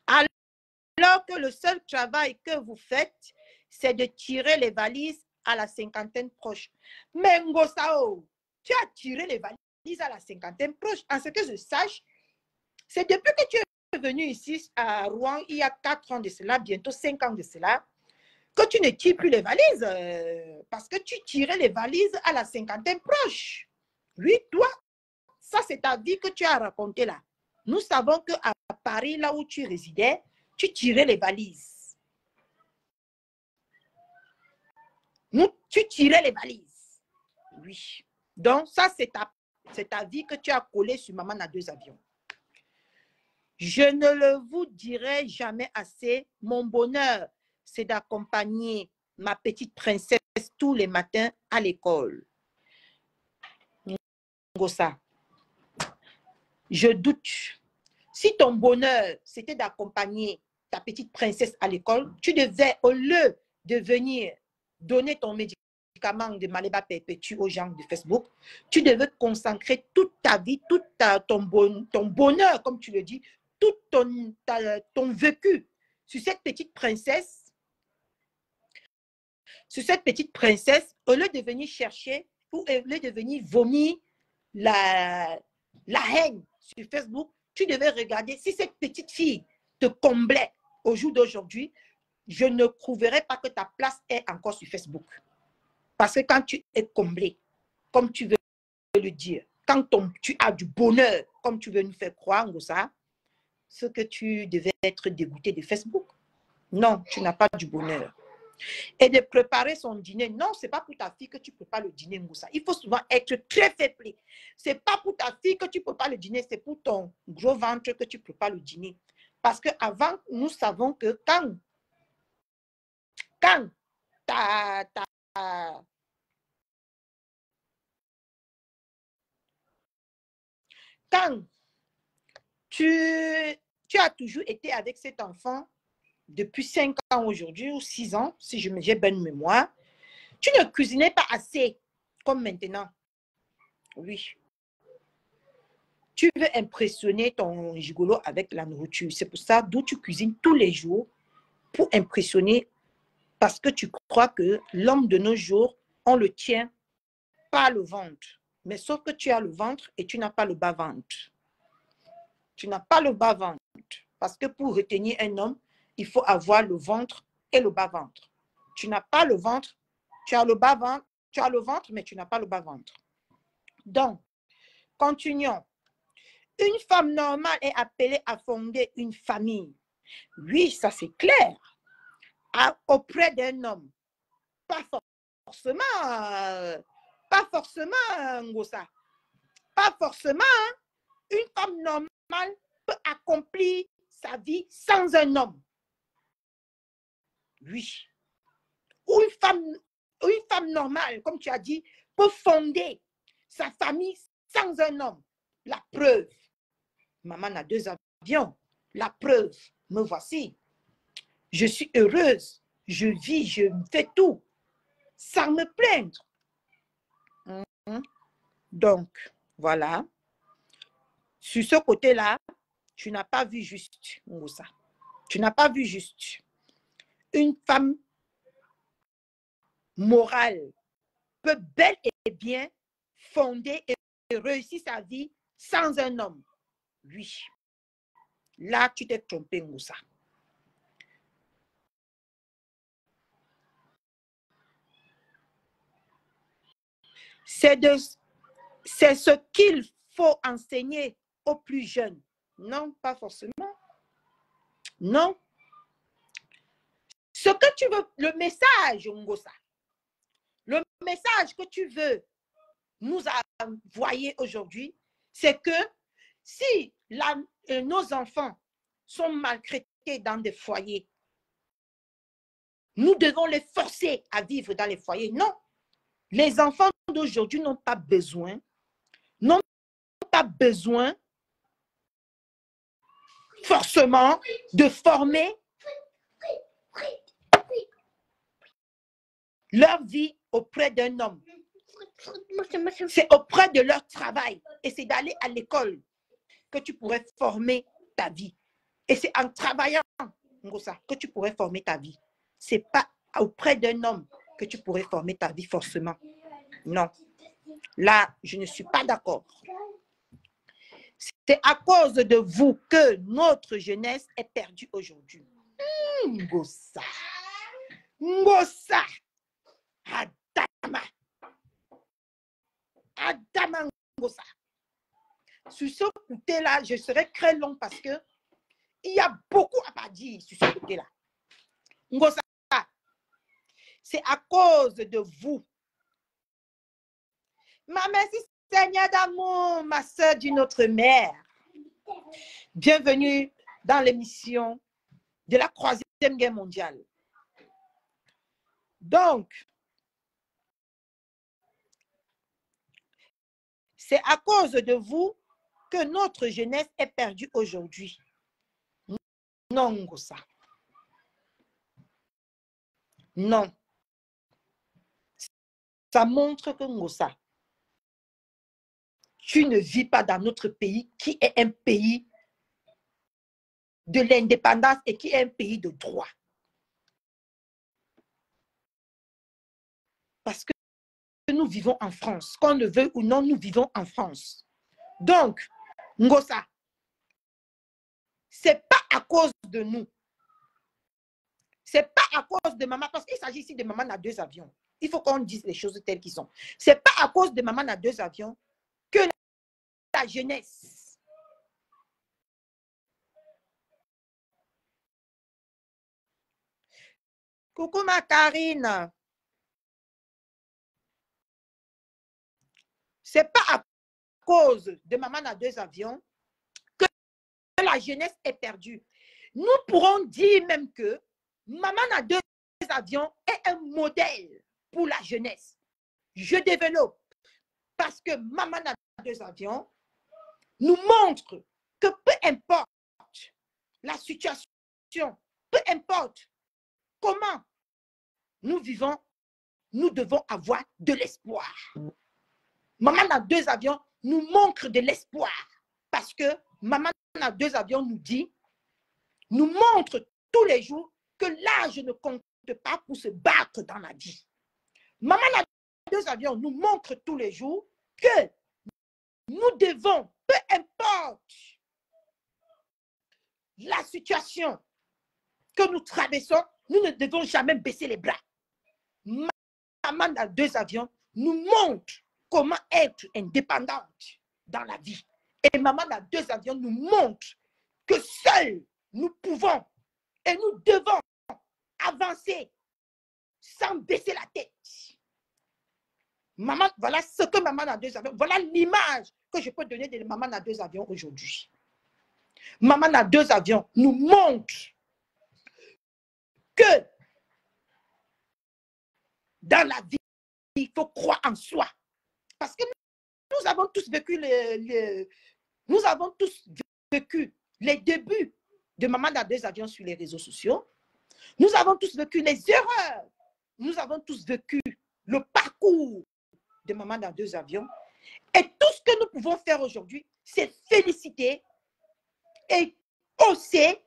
alors que le seul travail que vous faites, c'est de tirer les valises à la cinquantaine proche. Mais Ngosao, tu as tiré les valises à la cinquantaine proche. En ce que je sache, c'est depuis que tu es venu ici à Rouen, il y a 4 ans de cela, bientôt 5 ans de cela, que tu ne tires plus les valises, parce que tu tirais les valises à la cinquantaine proche. Oui, toi, ça c'est ta vie que tu as racontée là. Nous savons qu'à Paris, là où tu résidais, tu tirais les valises. Tu tirais les valises. Oui. Donc, ça, c'est ta vie que tu as collée sur Maman à 2 avions. Je ne le vous dirai jamais assez. Mon bonheur, c'est d'accompagner ma petite princesse tous les matins à l'école. Ngosa, je doute. Si ton bonheur, c'était d'accompagner ta petite princesse à l'école, tu devais, au lieu de venir donner ton médicament de Maléba Perpétue aux gens de Facebook, tu devais consacrer toute ta vie, ton bonheur, comme tu le dis, tout ton vécu sur cette petite princesse, au lieu de venir chercher ou au lieu de venir vomir la haine sur Facebook, tu devais regarder si cette petite fille te comblait au jour d'aujourd'hui. Je ne trouverai pas que ta place est encore sur Facebook. Parce que quand tu es comblé, comme tu veux le dire, quand tu as du bonheur, comme tu veux nous faire croire, ça, ce que tu devais être dégoûté de Facebook. Non, tu n'as pas du bonheur. Et de préparer son dîner. Non, ce n'est pas pour ta fille que tu prépares le dîner, Moussa. Il faut souvent être très faible. Ce n'est pas pour ta fille que tu prépares le dîner, c'est pour ton gros ventre que tu prépares le dîner. Parce qu'avant, nous savons que quand tu as toujours été avec cet enfant depuis 5 ans aujourd'hui ou 6 ans, si j'ai bonne mémoire, tu ne cuisinais pas assez comme maintenant. Oui. Tu veux impressionner ton gigolo avec la nourriture. C'est pour ça d'où tu cuisines tous les jours pour impressionner, parce que tu crois que l'homme de nos jours, on le tient par le ventre. Mais sauf que tu as le ventre et tu n'as pas le bas-ventre. Tu n'as pas le bas-ventre. Parce que pour retenir un homme, il faut avoir le ventre et le bas-ventre. Tu n'as pas le ventre, tu as le bas-ventre, tu as le ventre, mais tu n'as pas le bas-ventre. Donc, continuons. Une femme normale est appelée à fonder une famille. Oui, ça c'est clair. Auprès d'un homme. Pas forcément, Ngosa. Pas forcément. Une femme normale peut accomplir sa vie sans un homme. Oui. Ou une femme normale, comme tu as dit, peut fonder sa famille sans un homme. La preuve. Maman a 2 avions. La preuve. Me voici. Je suis heureuse. Je vis, je fais tout. Sans me plaindre. Donc, voilà. Sur ce côté-là, tu n'as pas vu juste, Moussa. Tu n'as pas vu juste. Une femme morale peut bel et bien fonder et réussir sa vie sans un homme. Oui. Là, tu t'es trompé, Moussa. C'est ce qu'il faut enseigner aux plus jeunes. Non, pas forcément. Non. Ce que tu veux, le message, Ngosa, le message que tu veux nous envoyer aujourd'hui, c'est que si nos enfants sont maltraités dans des foyers, nous devons les forcer à vivre dans les foyers. Non. Les enfants d'aujourd'hui n'ont pas besoin forcément de former leur vie auprès d'un homme. C'est auprès de leur travail. Et c'est d'aller à l'école que tu pourrais former ta vie. Et c'est en travaillant, Ngosa, que tu pourrais former ta vie. Ce n'est pas auprès d'un homme que tu pourrais former ta vie forcément. Non. Là, je ne suis pas d'accord. C'est à cause de vous que notre jeunesse est perdue aujourd'hui. Ngosa. Ngosa. Adama. Adama Ngosa. Sur ce côté-là, je serai très long parce que il y a beaucoup à dire sur ce côté-là. Ngosa, c'est à cause de vous. Ma mère, Seigneur d'amour, ma soeur d'une autre mère. Bienvenue dans l'émission de la Troisième Guerre mondiale. Donc, c'est à cause de vous que notre jeunesse est perdue aujourd'hui. Non, Ngosa. Non. Ça montre que Ngosa, tu ne vis pas dans notre pays qui est un pays de l'indépendance et qui est un pays de droit. Parce que nous vivons en France. Qu'on le veuille ou non, nous vivons en France. Donc, Ngosa, c'est pas à cause de nous. C'est pas à cause de maman, parce qu'il s'agit ici de maman à 2 avions. Il faut qu'on dise les choses telles qu'elles sont. C'est pas à cause de maman à 2 avions que la jeunesse coucou ma Karine. C'est pas à cause de maman à 2 avions que la jeunesse est perdue. Nous pourrons dire même que maman à 2 avions est un modèle pour la jeunesse. Je développe parce que maman à 2 avions nous montre que peu importe la situation, peu importe comment nous vivons, nous devons avoir de l'espoir. Maman à 2 avions nous montre de l'espoir parce que maman à 2 avions nous dit, nous montre tous les jours que l'âge ne compte pas pour se battre dans la vie. Maman à 2 avions nous montre tous les jours que nous devons, peu importe la situation que nous traversons, nous ne devons jamais baisser les bras. Maman à 2 avions nous montre comment être indépendante dans la vie. Et maman à 2 avions nous montre que seuls nous pouvons et nous devons avancer sans baisser la tête. Maman, voilà ce que maman à 2 avions, voilà l'image que je peux donner de maman à 2 avions aujourd'hui. Maman à 2 avions nous montre que dans la vie, il faut croire en soi. Parce que nous avons tous vécu nous avons tous vécu les débuts de maman à 2 avions sur les réseaux sociaux. Nous avons tous vécu les erreurs. Nous avons tous vécu le parcours de maman à 2 avions. Et tout ce que nous pouvons faire aujourd'hui, c'est féliciter et hausser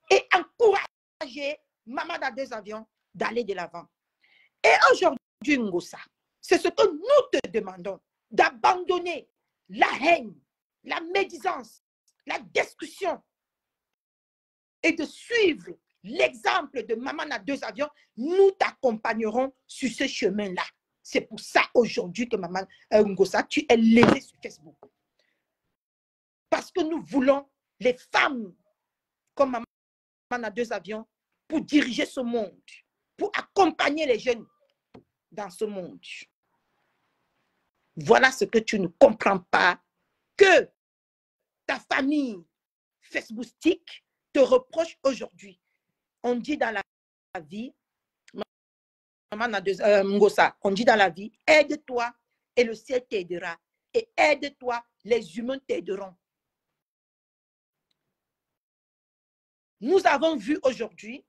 et encourager maman à 2 avions d'aller de l'avant. Et aujourd'hui, Ngosa, c'est ce que nous te demandons, d'abandonner la haine, la médisance, la discussion et de suivre l'exemple de maman à 2 avions. Nous t'accompagnerons sur ce chemin-là. C'est pour ça aujourd'hui que maman Ngosa, tu es lésée sur Facebook. Parce que nous voulons les femmes comme maman à 2 avions pour diriger ce monde, pour accompagner les jeunes dans ce monde. Voilà ce que tu ne comprends pas, que ta famille facebookistique te reproche aujourd'hui. On dit dans la vie, maman a 2 Ngosa, on dit dans la vie, aide-toi et le ciel t'aidera. Et aide-toi, les humains t'aideront. Nous avons vu aujourd'hui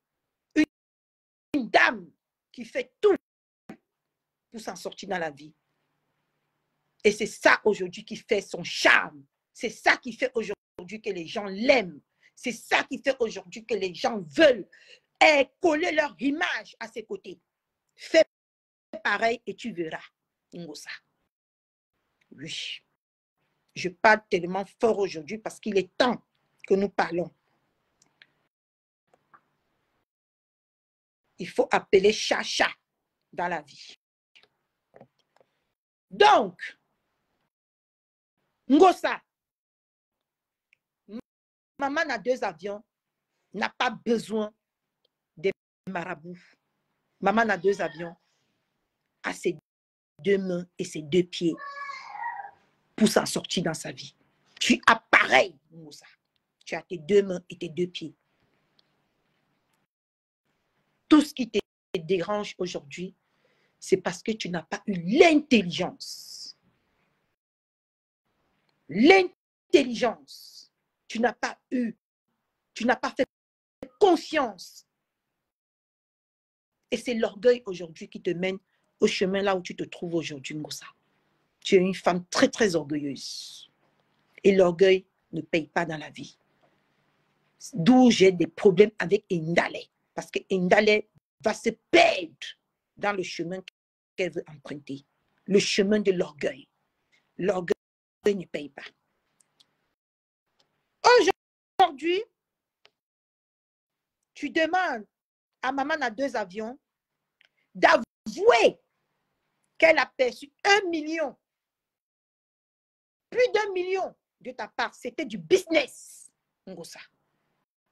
une dame qui fait tout pour s'en sortir dans la vie. Et c'est ça aujourd'hui qui fait son charme. C'est ça qui fait aujourd'hui que les gens l'aiment. C'est ça qui fait aujourd'hui que les gens veulent coller leur image à ses côtés. Fais pareil et tu verras, Ngosa. Oui. Je parle tellement fort aujourd'hui parce qu'il est temps que nous parlons. Il faut appeler chacha dans la vie. Donc, Ngosa, maman a 2 avions, n'a pas besoin des marabouts. Maman a 2 avions, a ses 2 mains et ses 2 pieds pour s'en sortir dans sa vie. Tu as pareil, Ngosa. Tu as tes 2 mains et tes 2 pieds. Tout ce qui te dérange aujourd'hui, c'est parce que tu n'as pas eu l'intelligence. L'intelligence. Tu n'as pas fait conscience. Et c'est l'orgueil aujourd'hui qui te mène au chemin là où tu te trouves aujourd'hui, Ngosa. Tu es une femme très, très orgueilleuse. Et l'orgueil ne paye pas dans la vie. D'où j'ai des problèmes avec Indale. Parce que Indale va se perdre dans le chemin qu'elle veut emprunter. Le chemin de l'orgueil. L'orgueil ne paye pas. Aujourd'hui, tu demandes à maman à 2 avions d'avouer qu'elle a perçu 1 million. Plus d'1 million de ta part. C'était du business. Ngosa.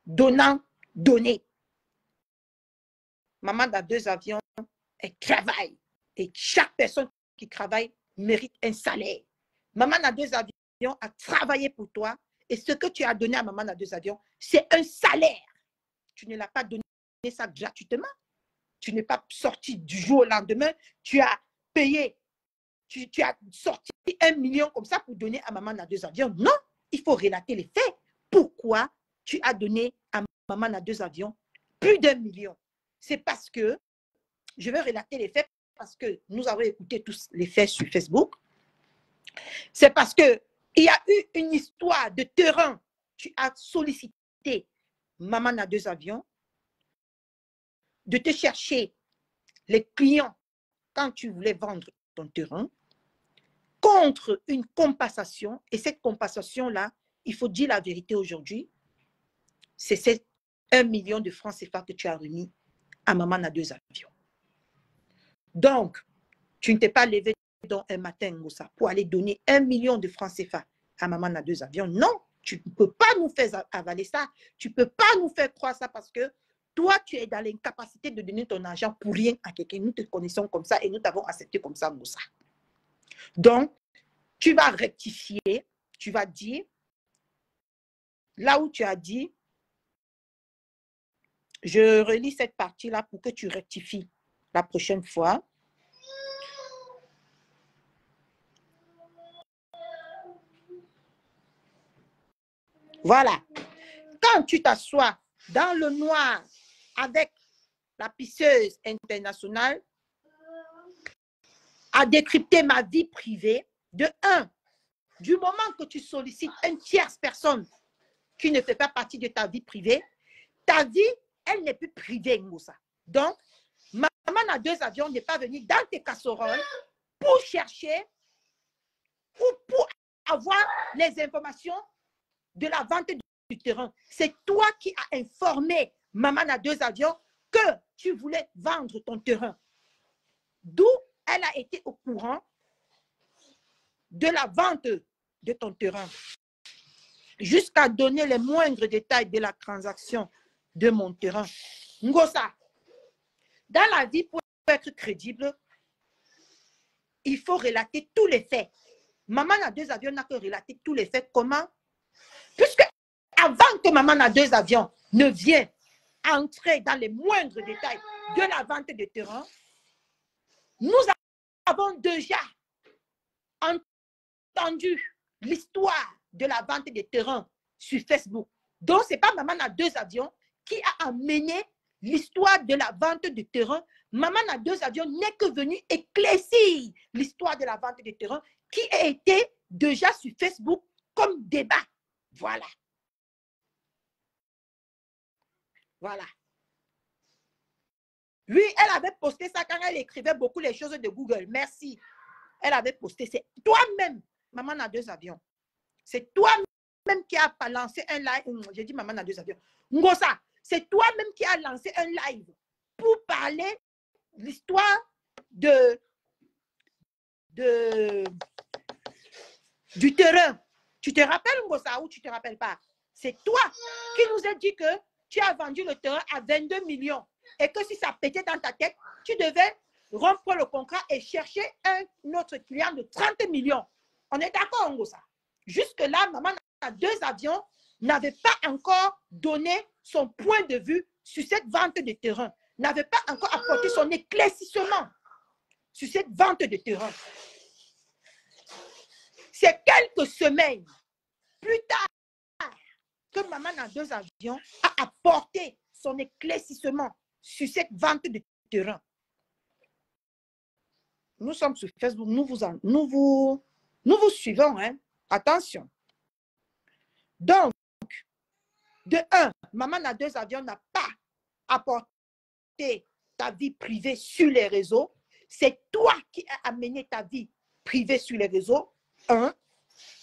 Donnant, donner. Maman a 2 avions, elle travaille. Et chaque personne qui travaille mérite un salaire. Maman a 2 avions a travaillé pour toi. Et ce que tu as donné à maman a 2 avions, c'est un salaire. Tu ne l'as pas donné ça gratuitement. Tu n'es pas sorti du jour au lendemain. Tu as payé. Tu as sorti 1 million comme ça pour donner à maman à 2 avions. Non, il faut relater les faits. Pourquoi tu as donné à maman à 2 avions plus d'1 million? C'est parce que, je vais relater les faits parce que nous avons écouté tous les faits sur Facebook. C'est parce qu'il y a eu une histoire de terrain. Tu as sollicité maman à 2 avions de te chercher les clients quand tu voulais vendre ton terrain contre une compensation. Et cette compensation-là, il faut dire la vérité aujourd'hui, c'est 1 million de francs CFA que tu as remis à maman à 2 avions. Donc, tu ne t'es pas levé dans un matin, Ngosa, pour aller donner 1 million de francs CFA à maman à 2 avions. Non, tu ne peux pas nous faire avaler ça. Tu ne peux pas nous faire croire ça parce que toi, tu es dans l'incapacité de donner ton argent pour rien à quelqu'un. Nous te connaissons comme ça et nous t'avons accepté comme ça, Ngosa. Donc, tu vas rectifier, tu vas dire, là où tu as dit, je relis cette partie-là pour que tu rectifies la prochaine fois. Voilà. Quand tu t'assois dans le noir avec la pisseuse internationale à décrypter ma vie privée, de 1, du moment que tu sollicites une tierce personne qui ne fait pas partie de ta vie privée, ta vie, elle n'est plus privée, Ngosa. Donc, maman à 2 avions n'est pas venue dans tes casseroles pour chercher ou pour avoir les informations de la vente du terrain. C'est toi qui as informé maman à 2 avions que tu voulais vendre ton terrain. D'où elle a été au courant de la vente de ton terrain jusqu'à donner les moindres détails de la transaction de mon terrain. Ngosa, dans la vie, pour être crédible, il faut relater tous les faits. Maman à 2 avions n'a que relaté tous les faits. Comment? Puisque avant que maman à 2 avions ne vienne entrer dans les moindres détails de la vente de terrain, nous avons déjà entendu l'histoire de la vente de terrain sur Facebook. Donc, ce n'est pas maman à 2 avions qui a amené l'histoire de la vente de terrain. Maman à 2 avions n'est que venue éclaircir l'histoire de la vente de terrain qui a été déjà sur Facebook comme débat. Voilà. Voilà. Oui, elle avait posté ça quand elle écrivait beaucoup les choses de Google. Merci. Elle avait posté. C'est toi-même, maman a 2 avions. C'est toi-même qui a lancé un live. J'ai dit maman a 2 avions. Ngosa, c'est toi-même qui a lancé un live pour parler de l'histoire du terrain. Tu te rappelles, Ngosa, ou tu ne te rappelles pas? C'est toi qui nous a dit que tu as vendu le terrain à 22 millions et que si ça pétait dans ta tête, tu devais rompre le contrat et chercher un autre client de 30 millions. On est d'accord, Ngosa? Jusque-là, maman a 2 avions n'avait pas encore donné son point de vue sur cette vente de terrain, n'avait pas encore apporté son éclaircissement sur cette vente de terrain. C'est quelques semaines plus tard que maman a 2 avions a apporté son éclaircissement sur cette vente de terrain. Nous sommes sur Facebook, nous vous suivons, hein? Attention. Donc, de 1, maman a 2 avions n'a pas apporté ta vie privée sur les réseaux. C'est toi qui as amené ta vie privée sur les réseaux. 1.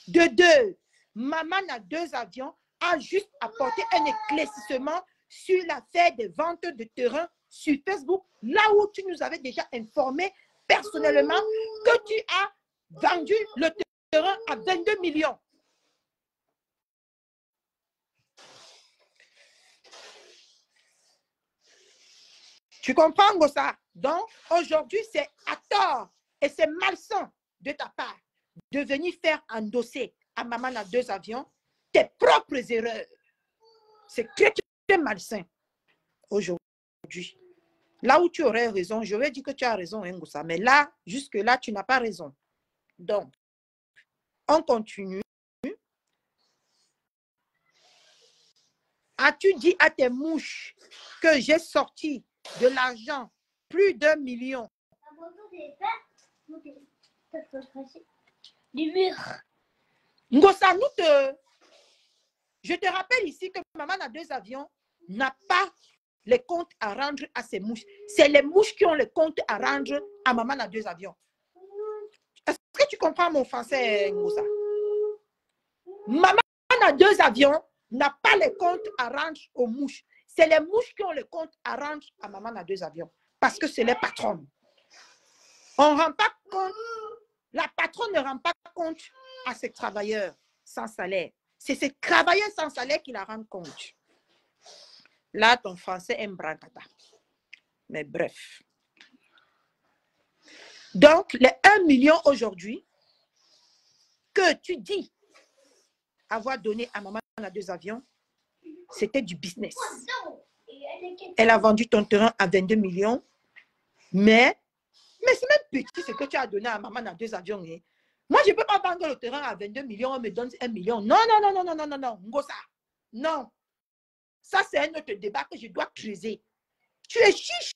De 2, maman a 2 avions a juste apporté un éclaircissement sur l'affaire des ventes de terrain sur Facebook, là où tu nous avais déjà informé personnellement que tu as vendu le terrain à 22 millions. Tu comprends, Ngosa? Donc, aujourd'hui, c'est à tort et c'est malsain de ta part de venir faire endosser à maman a 2 avions tes propres erreurs. C'est que tu es malsain aujourd'hui. Là où tu aurais raison, j'aurais dit que tu as raison, Ngosa, mais là, jusque-là, tu n'as pas raison. Donc, on continue. As-tu dit à tes mouches que j'ai sorti de l'argent, plus d'1 million? Du mur. Ngosa, je te rappelle ici que maman a 2 avions n'a pas les comptes à rendre à ses mouches. C'est les mouches qui ont les comptes à rendre à maman a 2 avions. Est-ce que tu comprends mon français, Ngosa? Maman a 2 avions n'a pas les comptes à rendre aux mouches. C'est les mouches qui ont les comptes à rendre à maman a 2 avions. Parce que c'est les patrons. On ne rend pas compte. La patronne ne rend pas compte à ses travailleurs sans salaire. C'est ces travailleurs sans salaire qui la rendent compte. Là, ton français est mbrancata. Mais bref. Donc, les 1 million aujourd'hui que tu dis avoir donné à maman a 2 avions, c'était du business. Elle a vendu ton terrain à 22 millions, mais c'est même petit ce que tu as donné à maman a 2 avions. Hein. Moi, je ne peux pas vendre le terrain à 22 millions, on me donne 1 million. Non, non, non, non, non, non, non, Ngosa. Non. Ça, c'est un autre débat que je dois creuser. Tu es chiche.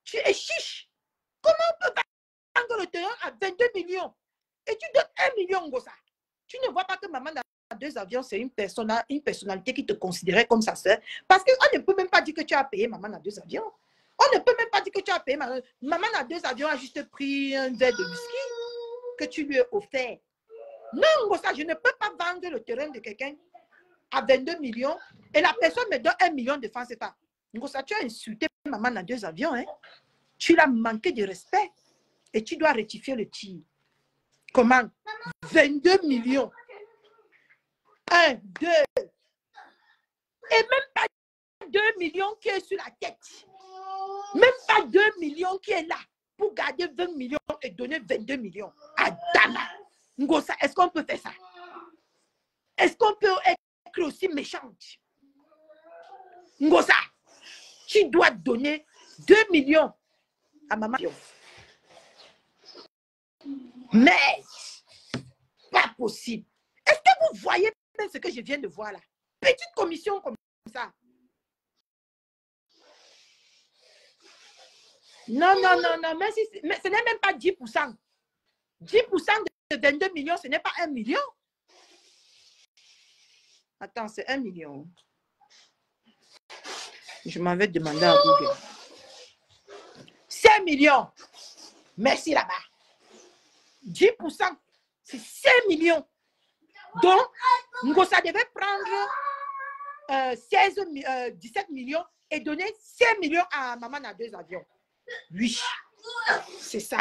Tu es chiche. Comment on peut vendre le terrain à 22 millions et tu donnes 1 million, Ngosa? Tu ne vois pas que maman a 2 avions, c'est une personnalité qui te considérait comme sa soeur. Parce qu'on ne peut même pas dire que tu as payé maman a 2 avions. On ne peut même pas dire que tu as payé maman a 2 avions, a juste pris un verre de whisky que tu lui as offert. Non, Ngosa, je ne peux pas vendre le terrain de quelqu'un à 22 millions et la personne me donne 1 million de francs CFA. Ngosa, tu as insulté maman a 2 avions. Hein? Tu l'as manqué de respect et tu dois rectifier le tir. Comment? 22 millions. 1, 2. Et même pas 2 millions qui est sur la tête. Même pas 2 millions qui est là pour garder 20 millions et donner 22 millions. Adama. Ngosa, est-ce qu'on peut faire ça? Est-ce qu'on peut être aussi méchante? Ngosa, tu dois donner 2 millions à maman. Mais, pas possible. Est-ce que vous voyez ce que je viens de voir là? Petite commission comme ça. Non, non, non, non, mais ce n'est même pas 10%. 10% de 22 millions, ce n'est pas 1 million. Attends, c'est 1 million. Je m'en vais demander à Google. 5 millions. Merci là-bas. 10%, c'est 5 millions. Donc, Ngosa devait prendre 17 millions et donner 5 millions à maman à 2 avions. Oui, c'est ça.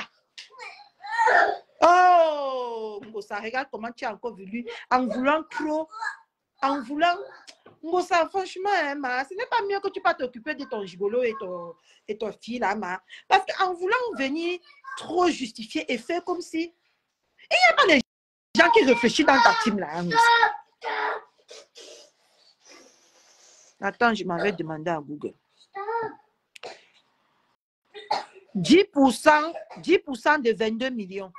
Oh, Ngosa, regarde comment tu as encore voulu, en voulant trop, en voulant... Ngosa, franchement, hein, ma, ce n'est pas mieux que tu pas t'occuper de ton gigolo et ton fille là, ma. Parce qu'en voulant venir trop justifier et faire comme si... Il n'y a pas des gens qui réfléchissent dans ta team là, hein, Ngosa. Attends, je m'en vais demander à Google. 10% de 22 millions.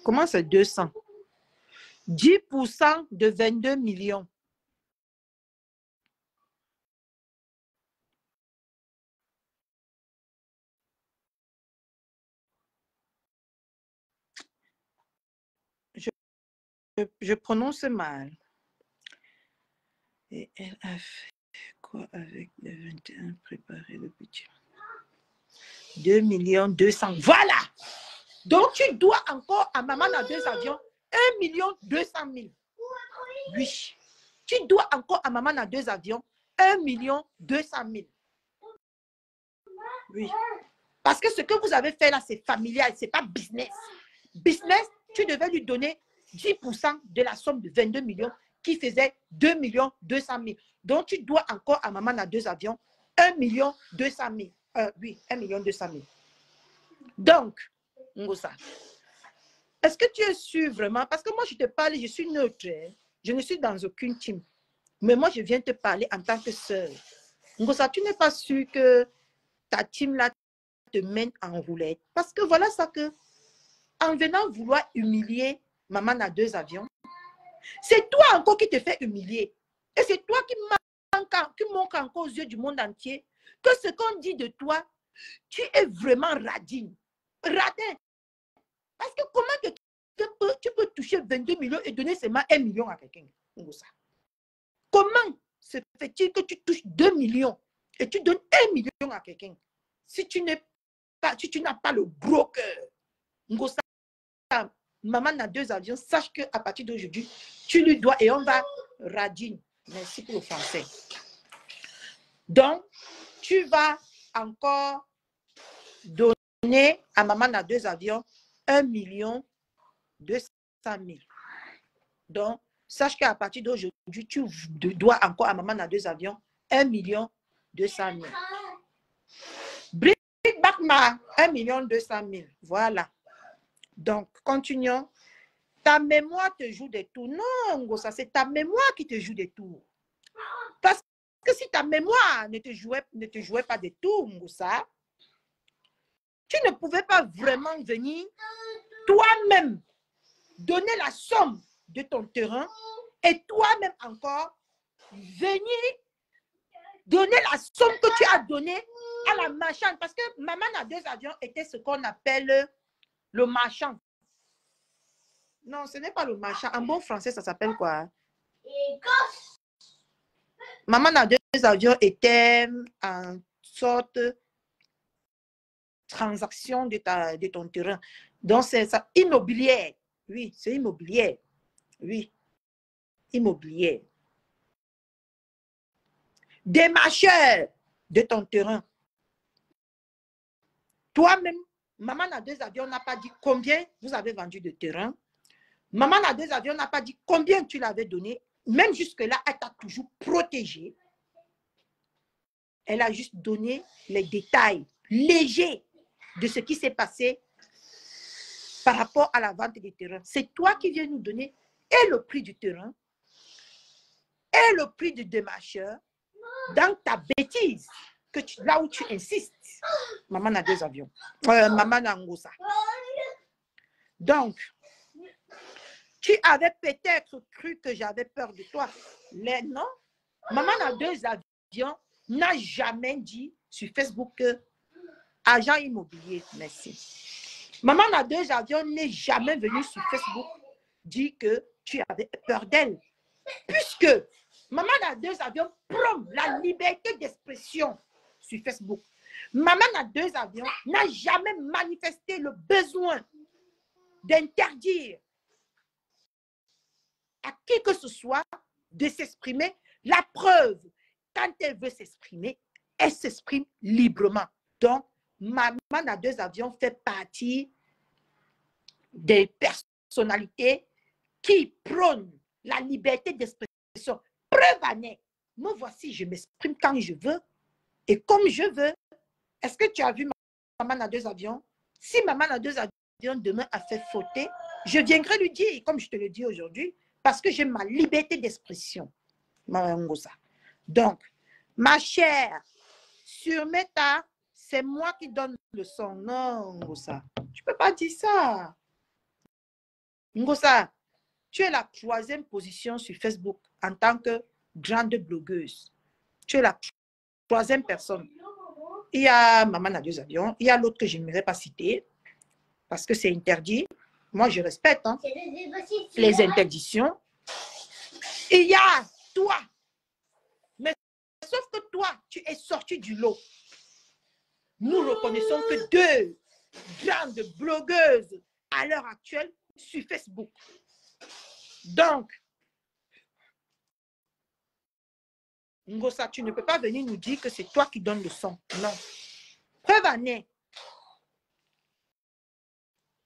Comment c'est 200? 10% de 22 millions. Je prononce mal. Et elle a fait quoi avec les 21 préparés le budget? 2 200 000. Voilà! Donc, tu dois encore à maman à 2 avions 1 200 000. Oui. Tu dois encore à maman à 2 avions 1 200 000. Oui. Parce que ce que vous avez fait là, c'est familial, ce n'est pas business. Business, tu devais lui donner 10% de la somme de 22 millions qui faisait 2 200 000. Donc, tu dois encore à maman à 2 avions 1 200 000. Oui, 1 200 000. Donc, Ngosa, est-ce que tu es sûr vraiment? Parce que moi, je te parle, je suis neutre. Hein? Je ne suis dans aucune team. Mais moi, je viens te parler en tant que sœur. Ngosa, tu n'es pas sûr que ta team là te mène en roulette? Parce que voilà ça que, en venant vouloir humilier maman à 2 avions, c'est toi encore qui te fais humilier. Et c'est toi qui montres encore aux yeux du monde entier que ce qu'on dit de toi, tu es vraiment radine. Radin. Parce que comment tu peux toucher 22 millions et donner seulement 1 million à quelqu'un? Comment se fait-il que tu touches 2 millions et tu donnes 1 million à quelqu'un si tu n'as pas le gros cœur? Ngosa, maman a 2 avions, sache qu'à partir d'aujourd'hui, tu lui dois et on va radine. Merci pour le français. Donc, tu vas encore donner à maman à 2 avions 1 200 000. Donc, sache qu'à partir d'aujourd'hui, tu dois encore à maman à 2 avions 1 200 000. Bring back ma 1 200 000. Voilà. Donc, continuons. Ta mémoire te joue des tours. Non, Ngosa, c'est ta mémoire qui te joue des tours. Parce que si ta mémoire ne te jouait pas des tours, Ngosa, tu ne pouvais pas vraiment venir toi-même donner la somme de ton terrain et toi-même encore venir donner la somme que tu as donnée à la marchande. Parce que maman à 2 avions était ce qu'on appelle le marchand. Non, ce n'est pas le marchand. En bon français, ça s'appelle quoi? Maman à 2 avions était en sorte de transaction de ton terrain. Donc, c'est ça, immobilière. Oui, c'est immobilière. Oui, immobilière. Démarcheur de ton terrain. Toi-même, maman à 2 avions n'a pas dit combien vous avez vendu de terrain. Maman à 2 avions n'a pas dit combien tu l'avais donné. Même jusque-là, elle t'a toujours protégé. Elle a juste donné les détails légers de ce qui s'est passé par rapport à la vente des terrains. C'est toi qui viens nous donner et le prix du terrain et le prix du démarcheur dans ta bêtise, là où tu insistes. Maman a 2 avions. Maman a Ngosa. Donc, tu avais peut-être cru que j'avais peur de toi. Mais non. Maman a 2 avions n'a jamais dit sur Facebook que Agent immobilier, merci. Maman a 2 avions n'est jamais venue sur Facebook dire que tu avais peur d'elle. Puisque Maman a 2 avions prône la liberté d'expression sur Facebook. Maman a 2 avions n'a jamais manifesté le besoin d'interdire à qui que ce soit de s'exprimer. La preuve, quand elle veut s'exprimer, elle s'exprime librement. Donc, Maman a 2 avions fait partie des personnalités qui prônent la liberté d'expression. Preuve en est, me voici, je m'exprime quand je veux et comme je veux. Est-ce que tu as vu Maman a 2 avions? Si Maman a 2 avions demain a fait fauter, je viendrai lui dire, comme je te le dis aujourd'hui, parce que j'ai ma liberté d'expression. Donc, ma chère, sur Meta, c'est moi qui donne le son. Non, Ngosa, tu ne peux pas dire ça. Ngosa, tu es la 3e position sur Facebook en tant que grande blogueuse. Tu es la 3e personne. Il y a Maman a 2 avions, il y a l'autre que je n'aimerais pas citer parce que c'est interdit. Moi, je respecte hein, les interdictions. Il y a toi. Mais sauf que toi, tu es sorti du lot. Nous reconnaissons que 2 grandes blogueuses à l'heure actuelle sur Facebook. Donc, Ngosa, tu ne peux pas venir nous dire que c'est toi qui donnes le son. Non. Preuve en est.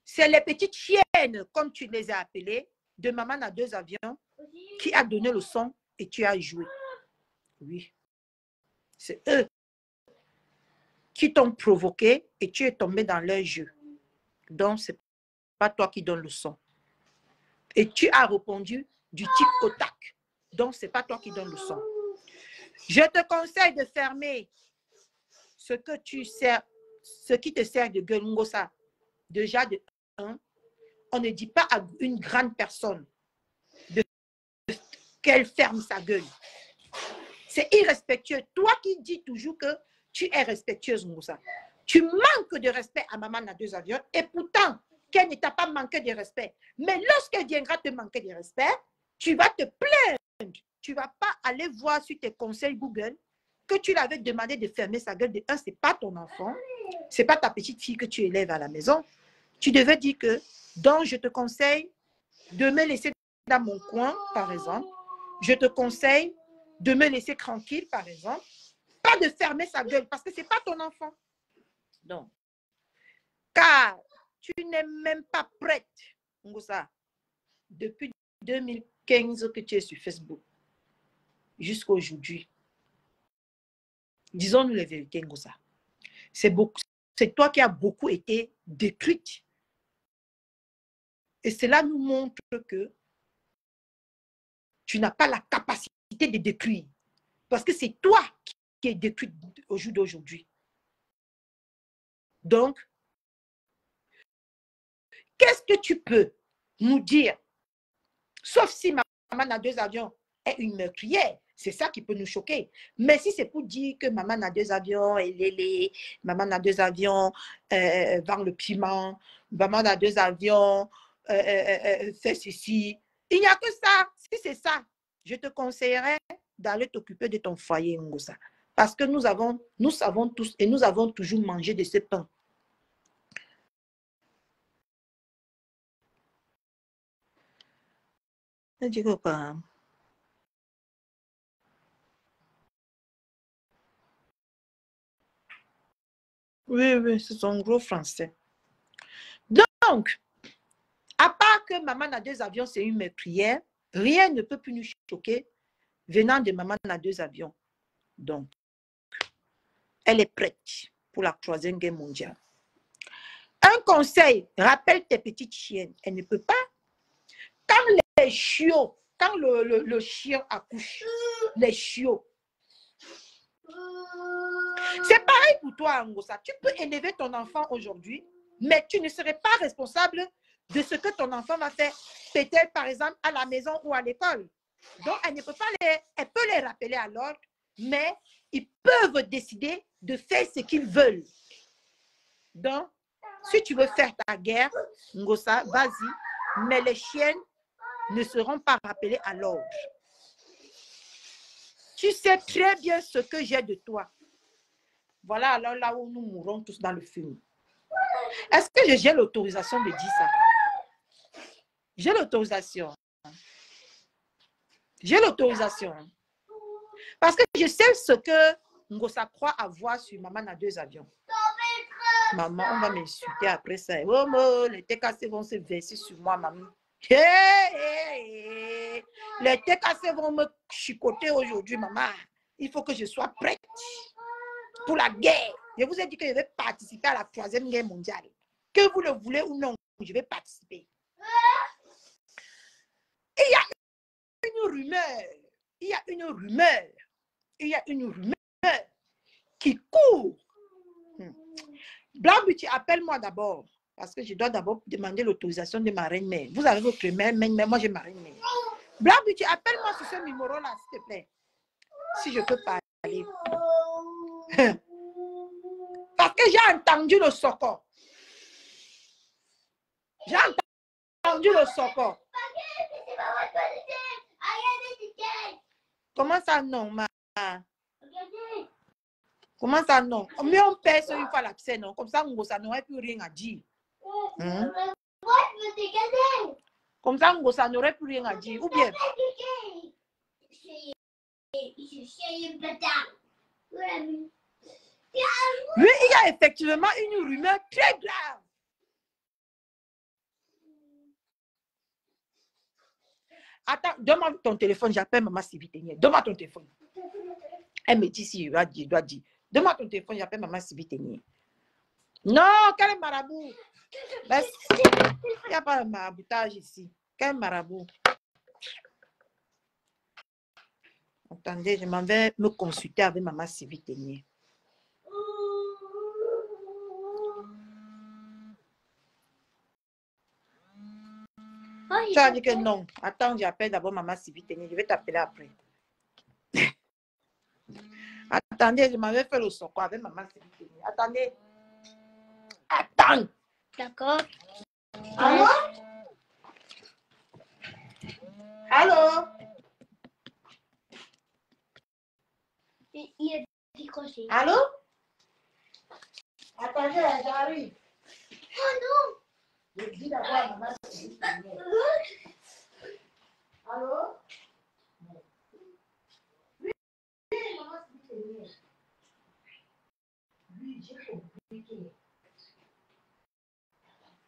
C'est les petites chiennes, comme tu les as appelées, de Maman a 2 avions, qui a donné le son et tu as joué. Oui. C'est eux qui t'ont provoqué et tu es tombé dans leur jeu. Donc, ce n'est pas toi qui donnes le son. Et tu as répondu du tic au tac. Donc, ce n'est pas toi qui donnes le son. Je te conseille de fermer ce qui te sert de gueule, Ngosa. Déjà, de 1, on ne dit pas à une grande personne qu'elle ferme sa gueule. C'est irrespectueux. Toi qui dis toujours que tu es respectueuse, Ngosa. Tu manques de respect à Maman a 2 avions et pourtant, qu'elle ne t'a pas manqué de respect. Mais lorsqu'elle viendra te manquer de respect, tu vas te plaindre. Tu ne vas pas aller voir sur tes conseils Google que tu l'avais demandé de fermer sa gueule. De 1, ce n'est pas ton enfant. Ce n'est pas ta petite fille que tu élèves à la maison. Tu devais dire que, donc je te conseille de me laisser dans mon coin, par exemple. Je te conseille de me laisser tranquille, par exemple. Pas de fermer sa gueule parce que ce n'est pas ton enfant. Donc, car tu n'es même pas prête, Ngosa, depuis 2015 que tu es sur Facebook, jusqu'à aujourd'hui. Disons-nous les vérités, Ngosa. C'est toi qui as beaucoup été détruite. Et cela nous montre que tu n'as pas la capacité de détruire. Parce que c'est toi qui es détruite au jour d'aujourd'hui. Donc, qu'est-ce que tu peux nous dire? Sauf si Maman a 2 avions est une meurtrière. C'est ça qui peut nous choquer. Mais si c'est pour dire que Maman a 2 avions, Maman a 2 avions, vend le piment, Maman a 2 avions, fait ceci. Il n'y a que ça. Si c'est ça, je te conseillerais d'aller t'occuper de ton foyer, Ngosa. Parce que nous savons tous et nous avons toujours mangé de ce pain. Je dis pas. Oui, c'est son gros français. Donc, à part que Maman a 2 avions, c'est une meurtrière, rien ne peut plus nous choquer venant de Maman a 2 avions. Donc, elle est prête pour la 3e guerre mondiale. Un conseil, rappelle tes petites chiennes. Elle ne peut pas. Quand les chiots, quand le chien accouche, les chiots, c'est pareil pour toi, Ngosa. Tu peux élever ton enfant aujourd'hui, mais tu ne serais pas responsable de ce que ton enfant va faire, peut-être par exemple à la maison ou à l'école. Donc, elle ne peut pas elle peut les rappeler à l'ordre, mais ils peuvent décider de faire ce qu'ils veulent. Donc, si tu veux faire ta guerre, Ngosa, vas-y, mais les chiennes ne seront pas rappelées à l'ordre. Tu sais très bien ce que j'ai de toi. Voilà alors là où nous mourrons tous dans le film. Est-ce que j'ai l'autorisation de dire ça? J'ai l'autorisation. J'ai l'autorisation. Parce que je sais ce que Ngosa croit avoir sur maman à 2 avions. Maman, on va m'insulter après ça. Oh, les TKC vont se verser sur moi, maman. Hey. Les TKC vont me chicoter aujourd'hui, maman. Il faut que je sois prête pour la guerre. Je vous ai dit que je vais participer à la 3e guerre mondiale. Que vous le voulez ou non, je vais participer. Il y a une rumeur. Il y a une rumeur. Il y a une rumeur qui court. Blanc-Beauty, appelle-moi d'abord. Parce que je dois d'abord demander l'autorisation de ma reine-mère. Vous avez votre mère, mais moi j'ai ma reine-mère. Blanc-Beauty, appelle-moi sur ce numéro-là, s'il te plaît. Si je peux parler. Parce que j'ai entendu le socor. J'ai entendu le socor. Comment ça non, ma? Comment ça non? Mais on perd une fois l'abcès, non? Comme ça, ça n'aurait plus rien à dire. Comme ça, ça n'aurait plus rien à dire. Ou bien? Oui, il y a effectivement une rumeur très grave. Attends, donne-moi ton téléphone, j'appelle maman Sylvie Ténier. Donne-moi ton téléphone. Elle me dit si je dois dire. Donne-moi ton téléphone, j'appelle maman Sylvie Ténier. Non, quel marabout? Il n'y a pas de maraboutage ici. Quel marabout? Attendez, je m'en vais me consulter avec maman Sylvie Ténier. Tu as dit que non. Attends, j'appelle d'abord maman Sylvie Ténier. Je vais t'appeler après. Attendez, je m'avais fait le socor avec maman Sylvie Ténier. Attendez. Attends. D'accord. Allô? Allô? Il est décroché. Allô? Attendez, j'arrive. Oh non! Je dis d'abord à maman Sylvie Ténier. Allô? Oui, maman Sylvie Ténier. Oui, j'ai compliqué.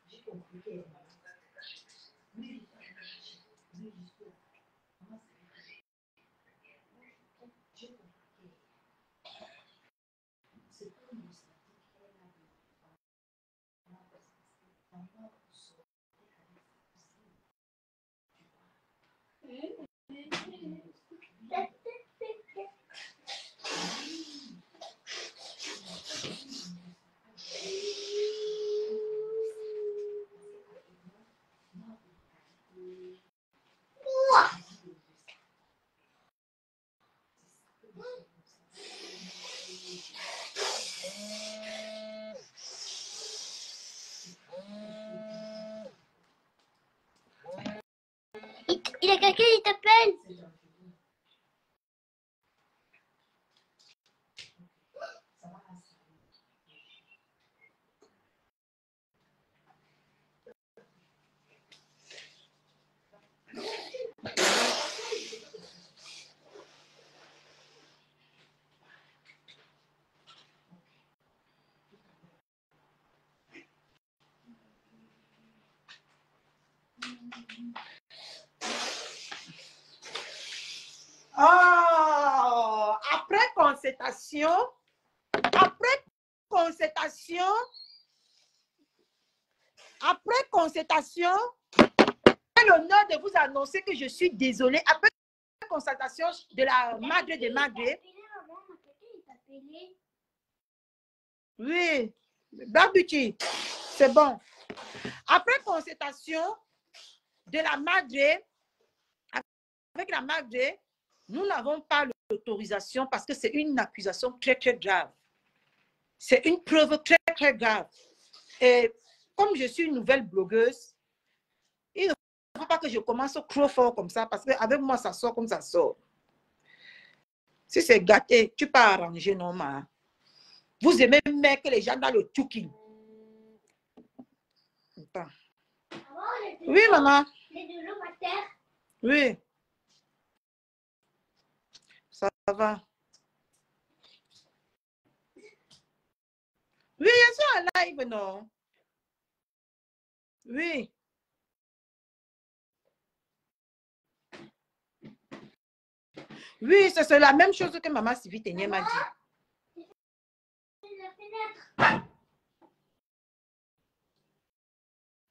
J'ai compliqué. Oui, Il y a quelqu'un qui t'appelle. Oh, après concertation, j'ai l'honneur de vous annoncer que je suis désolée. Après concertation de la madre de madre. Oui, Blanc-Beauty, c'est bon. Après concertation de la madre, avec la madre, nous n'avons pas l'autorisation parce que c'est une accusation très, très grave. C'est une preuve très, très grave. Et comme je suis une nouvelle blogueuse, il ne faut pas que je commence trop fort comme ça, parce qu'avec moi, ça sort comme ça sort. Si c'est gâté, tu peux arranger, non, ma. Vous aimez même que les gens dans le tuking. Attends. Oui, maman. Oui. Ça va. Oui, ils sont en live, non? Oui. Oui, c'est la même chose que maman Sylvie Ténier m'a dit.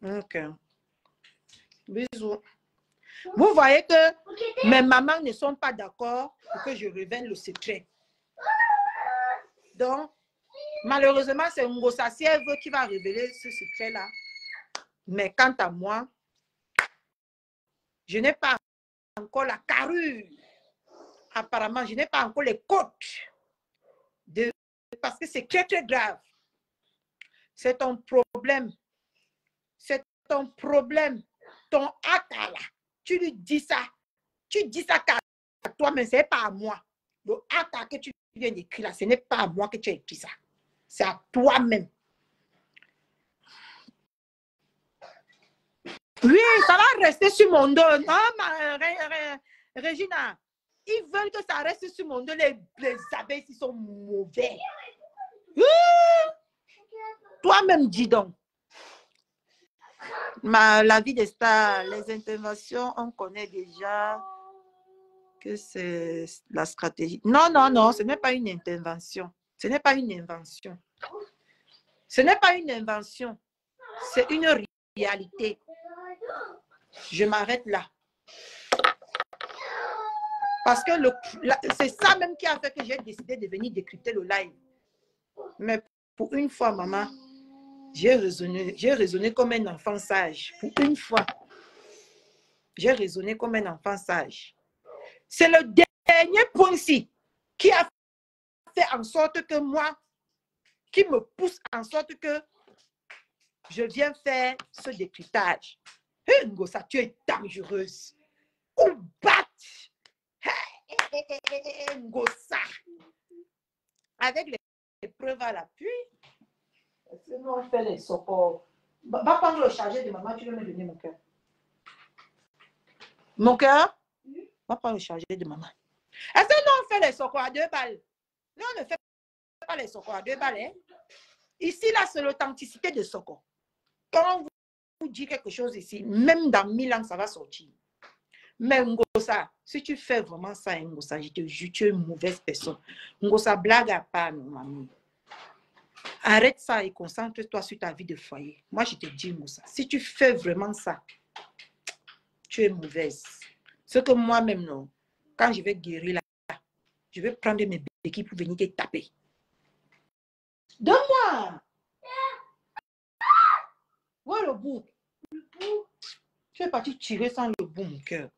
Ok. Bisous. Vous voyez que mes mamans ne sont pas d'accord pour que je révèle le secret. Donc, malheureusement, c'est Ngosa Sèvres qui va révéler ce secret-là. Mais quant à moi, je n'ai pas encore la carrure. Apparemment, je n'ai pas encore les côtes. Parce que c'est très, très grave. C'est ton problème. C'est ton problème. Ton aka là. Tu lui dis ça. Tu dis ça qu'à toi, mais ce n'est pas à moi. Le aka que tu viens d'écrire là, ce n'est pas à moi que tu as écrit ça. C'est à toi-même. Oui, ça va rester sur mon dos. Non, Regina, ils veulent que ça reste sur mon dos. Les abeilles, ils sont mauvais. Toi-même, dis donc. La vie des stars, les interventions, on connaît déjà que c'est la stratégie. Non, non, non, ce n'est pas une intervention. Ce n'est pas une invention. Ce n'est pas une invention. C'est une réalité. Je m'arrête là. Parce que c'est ça même qui a fait que j'ai décidé de venir décrypter le live. Mais pour une fois, maman, j'ai raisonné comme un enfant sage. Pour une fois, j'ai raisonné comme un enfant sage. C'est le dernier point-ci qui a fait en sorte que moi, qui me pousse en sorte que je viens faire ce décryptage. Hey, Ngosa, tu es dangereuse. Ou bat. Hey, Ngosa. Avec les preuves à l'appui. Sinon, on fait les socors. Va prendre le chargeur de maman, tu veux me donner mon cœur. Mon cœur? Va prendre le chargeur de maman. Est-ce que nous, on fait les socors à 2 balles? Non, on ne fait pas les socors à 2 balles. Hein? Ici, là, c'est l'authenticité de socor. Quand on vous dit quelque chose ici, même dans 1000 ans, ça va sortir. Mais Ngosa, si tu fais vraiment ça, Ngosa, je te jure, tu es une mauvaise personne. Ngosa, blague à part, mamie. Arrête ça et concentre-toi sur ta vie de foyer. Moi, je te dis, Ngosa, si tu fais vraiment ça, tu es mauvaise. Ce que moi-même, non, quand je vais guérir là, je vais prendre mes béquilles pour venir te taper. Donne-moi! Où est le bout? Tu es parti tirer sans le bout, mon cœur.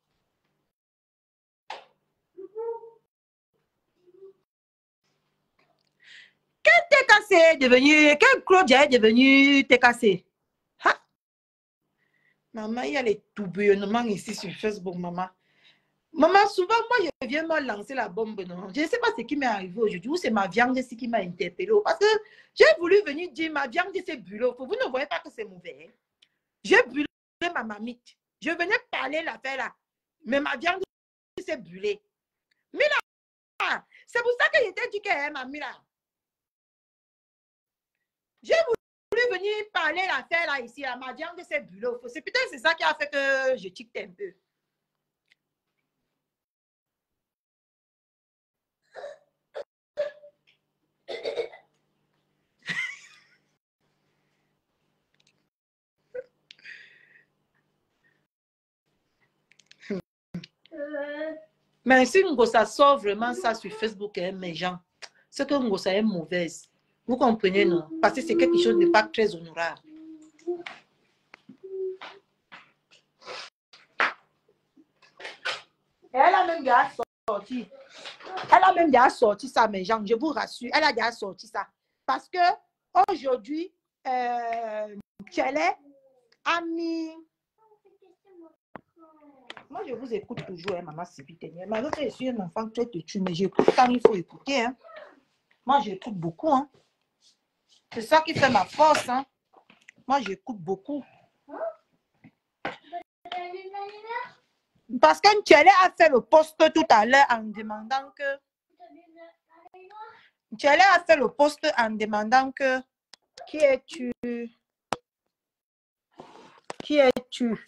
Quel TKC est devenu, quel Claudia est devenu TKC? Ha? Maman, il y a les tourbillonnements ici sur Facebook, maman. Maman, souvent, moi, je viens me lancer la bombe, non? Je ne sais pas ce qui m'est arrivé aujourd'hui, ou c'est ma viande ici qui m'a interpellé. Parce que j'ai voulu venir dire, ma viande, c'est bulot. Vous ne voyez pas que c'est mauvais. J'ai bulé ma mamite. Je venais parler l'affaire là. Mais ma viande, c'est bulé. Mais là, c'est pour ça que j'étais dit qu'elle m'a mis là. J'ai voulu venir parler l'affaire là ici. Là. Ma viande, c'est bulot. C'est peut-être c'est ça qui a fait que je tique un peu. Mais si Ngosa sort vraiment ça sur Facebook, hein, mes gens, c'est que Ngosa est mauvaise. Vous comprenez, non? Parce que c'est quelque chose de pas très honorable. Et elle a même déjà sorti. Elle a même déjà sorti ça, mes gens. Je vous rassure, elle a déjà sorti ça. Parce que aujourd'hui, Tchélé a mis... Moi, je vous écoute toujours, hein, maman Sibitenia. Malgré que je suis un enfant très têtu, mais j'écoute quand il faut écouter. Hein. Moi, j'écoute beaucoup. Hein. C'est ça qui fait ma force. Hein. Moi, j'écoute beaucoup. Parce que Tchélé a fait le post tout à l'heure en demandant que... Tchélé a fait le post en demandant que... Qui es-tu? Qui es-tu?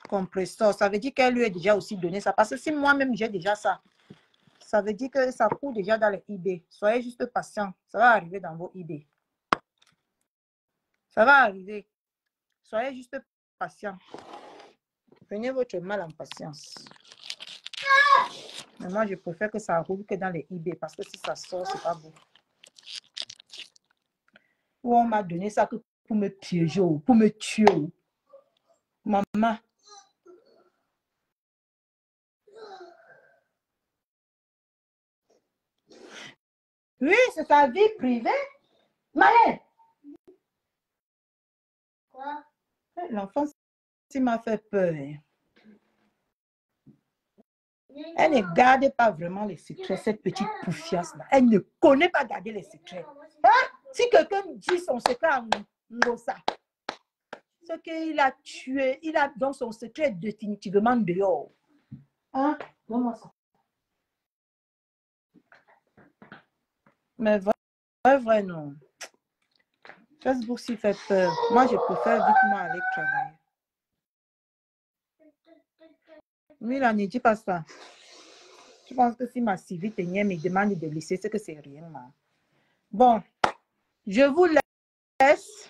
Compresseur. Ça veut dire qu'elle lui a déjà aussi donné ça. Parce que si moi-même j'ai déjà ça, ça veut dire que ça court déjà dans les idées. Soyez juste patient. Ça va arriver dans vos idées. Ça va arriver. Soyez juste patient. Prenez votre mal en patience. Mais moi, je préfère que ça roule que dans les idées. Parce que si ça sort, c'est pas beau. Ou on m'a donné ça que pour me piéger, pour me tuer. Maman. Oui, c'est ta vie privée. Malin. Quoi? L'enfant, il m'a fait peur. Elle ne garde pas vraiment les secrets, cette petite poufiasse-là. Elle ne connaît pas garder les secrets. Hein? Si quelqu'un dit son secret à Ngosa, c'est qu'il a tué, il a donc son secret définitivement dehors. Hein? Donne-moi ça. Mais vrai, non. Facebook s'il fait peur. Moi, je préfère vite aller travailler. Lui, il ne dit pas ça. Je pense que si ma civile me demande de laisser, c'est que c'est rien. Bon, je vous laisse.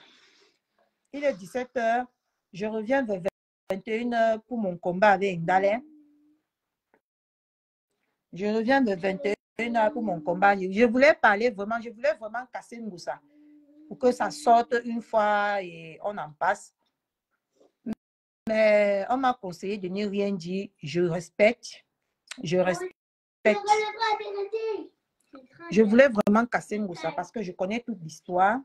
Il est 17h. Je reviens vers 21h pour mon combat avec Ndalé. Je reviens vers 21h pour mon combat. Je voulais parler vraiment, je voulais vraiment casser Ngoussa pour que ça sorte une fois et on en passe. Mais on m'a conseillé de ne rien dire. Je respecte. Je respecte. Je voulais vraiment casser Ngoussa parce que je connais toute l'histoire.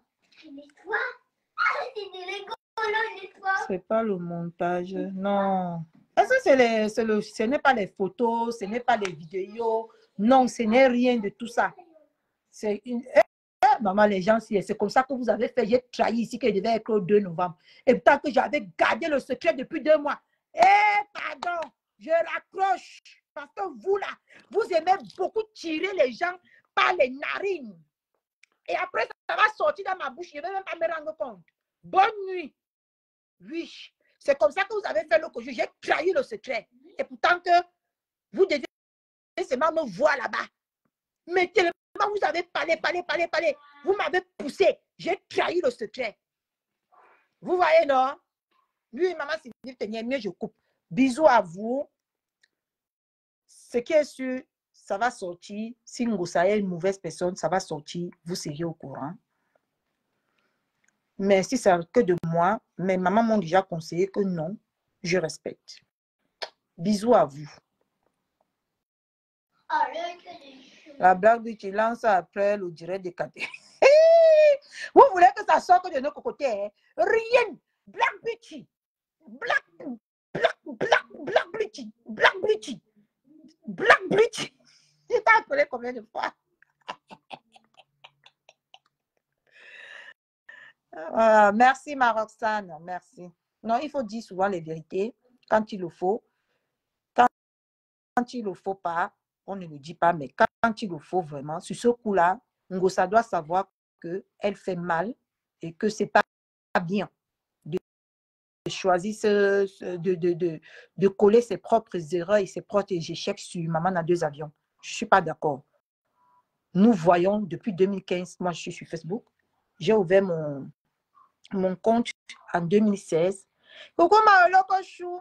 C'est pas le montage. Non. Est-ce que ce n'est pas les photos, ce n'est pas les vidéos. Non, ce n'est rien de tout ça. C'est une... maman, les gens, c'est comme ça que vous avez fait. J'ai trahi ici que je devais être le 2 novembre. Et pourtant que j'avais gardé le secret depuis 2 mois. Pardon, je raccroche. Parce que vous, là, vous aimez beaucoup tirer les gens par les narines. Et après, ça va sortir dans ma bouche. Je ne vais même pas me rendre compte. Bonne nuit. Oui, c'est comme ça que vous avez fait le coju. J'ai trahi le secret. Et pourtant que vous devez seulement me voir là-bas. Mais tellement vous avez parlé. Vous m'avez poussé. J'ai trahi le secret. Vous voyez, non? Lui, maman, si vous tenez mieux, je coupe. Bisous à vous. Ce qui est sûr, ça va sortir. Si Ngoussa est une mauvaise personne, ça va sortir. Vous serez au courant. Mais si c'est que de moi, mes mamans m'ont déjà conseillé que non, je respecte. Bisous à vous. La blague du tu lances après le direct de Katé. Vous voulez que ça sorte de notre côté, hein? Rien. Black bitchy. Black bitchy. Je t'ai appelé combien de fois? Merci, ma Roxane. Merci. Non, il faut dire souvent les vérités quand il le faut. Quand il ne le faut pas, on ne le dit pas, mais quand il le faut vraiment, sur ce coup-là, Ngoussa doit savoir qu'elle fait mal et que ce n'est pas bien de choisir, de coller ses propres erreurs et ses propres échecs sur maman à 2 avions. Je ne suis pas d'accord. Nous voyons depuis 2015, moi je suis sur Facebook, j'ai ouvert mon compte en 2016. Coucou ma locochou.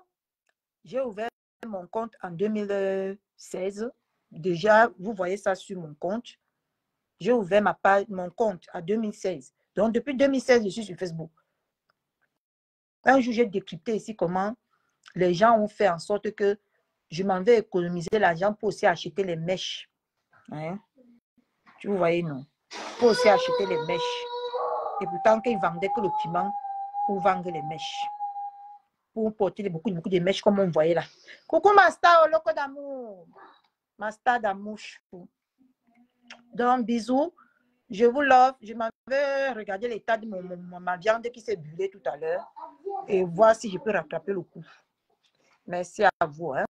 J'ai ouvert mon compte en 2016. Déjà, vous voyez ça sur mon compte. J'ai ouvert mon compte en 2016. Donc, depuis 2016, je suis sur Facebook. Un jour, j'ai décrypté ici comment les gens ont fait en sorte que je m'en vais économiser l'argent pour aussi acheter les mèches. Hein? Vous voyez, non? Pour aussi acheter les mèches. Et pourtant, qu'ils vendaient que le piment pour vendre les mèches. Pour porter beaucoup de mèches comme on voyait là. Coucou ma star, loco d'amour. Ma star d'amour. Donc, bisous. Je vous love. Je m'en vais regarder l'état de ma viande qui s'est brûlée tout à l'heure et voir si je peux rattraper le coup. Merci à vous. Hein.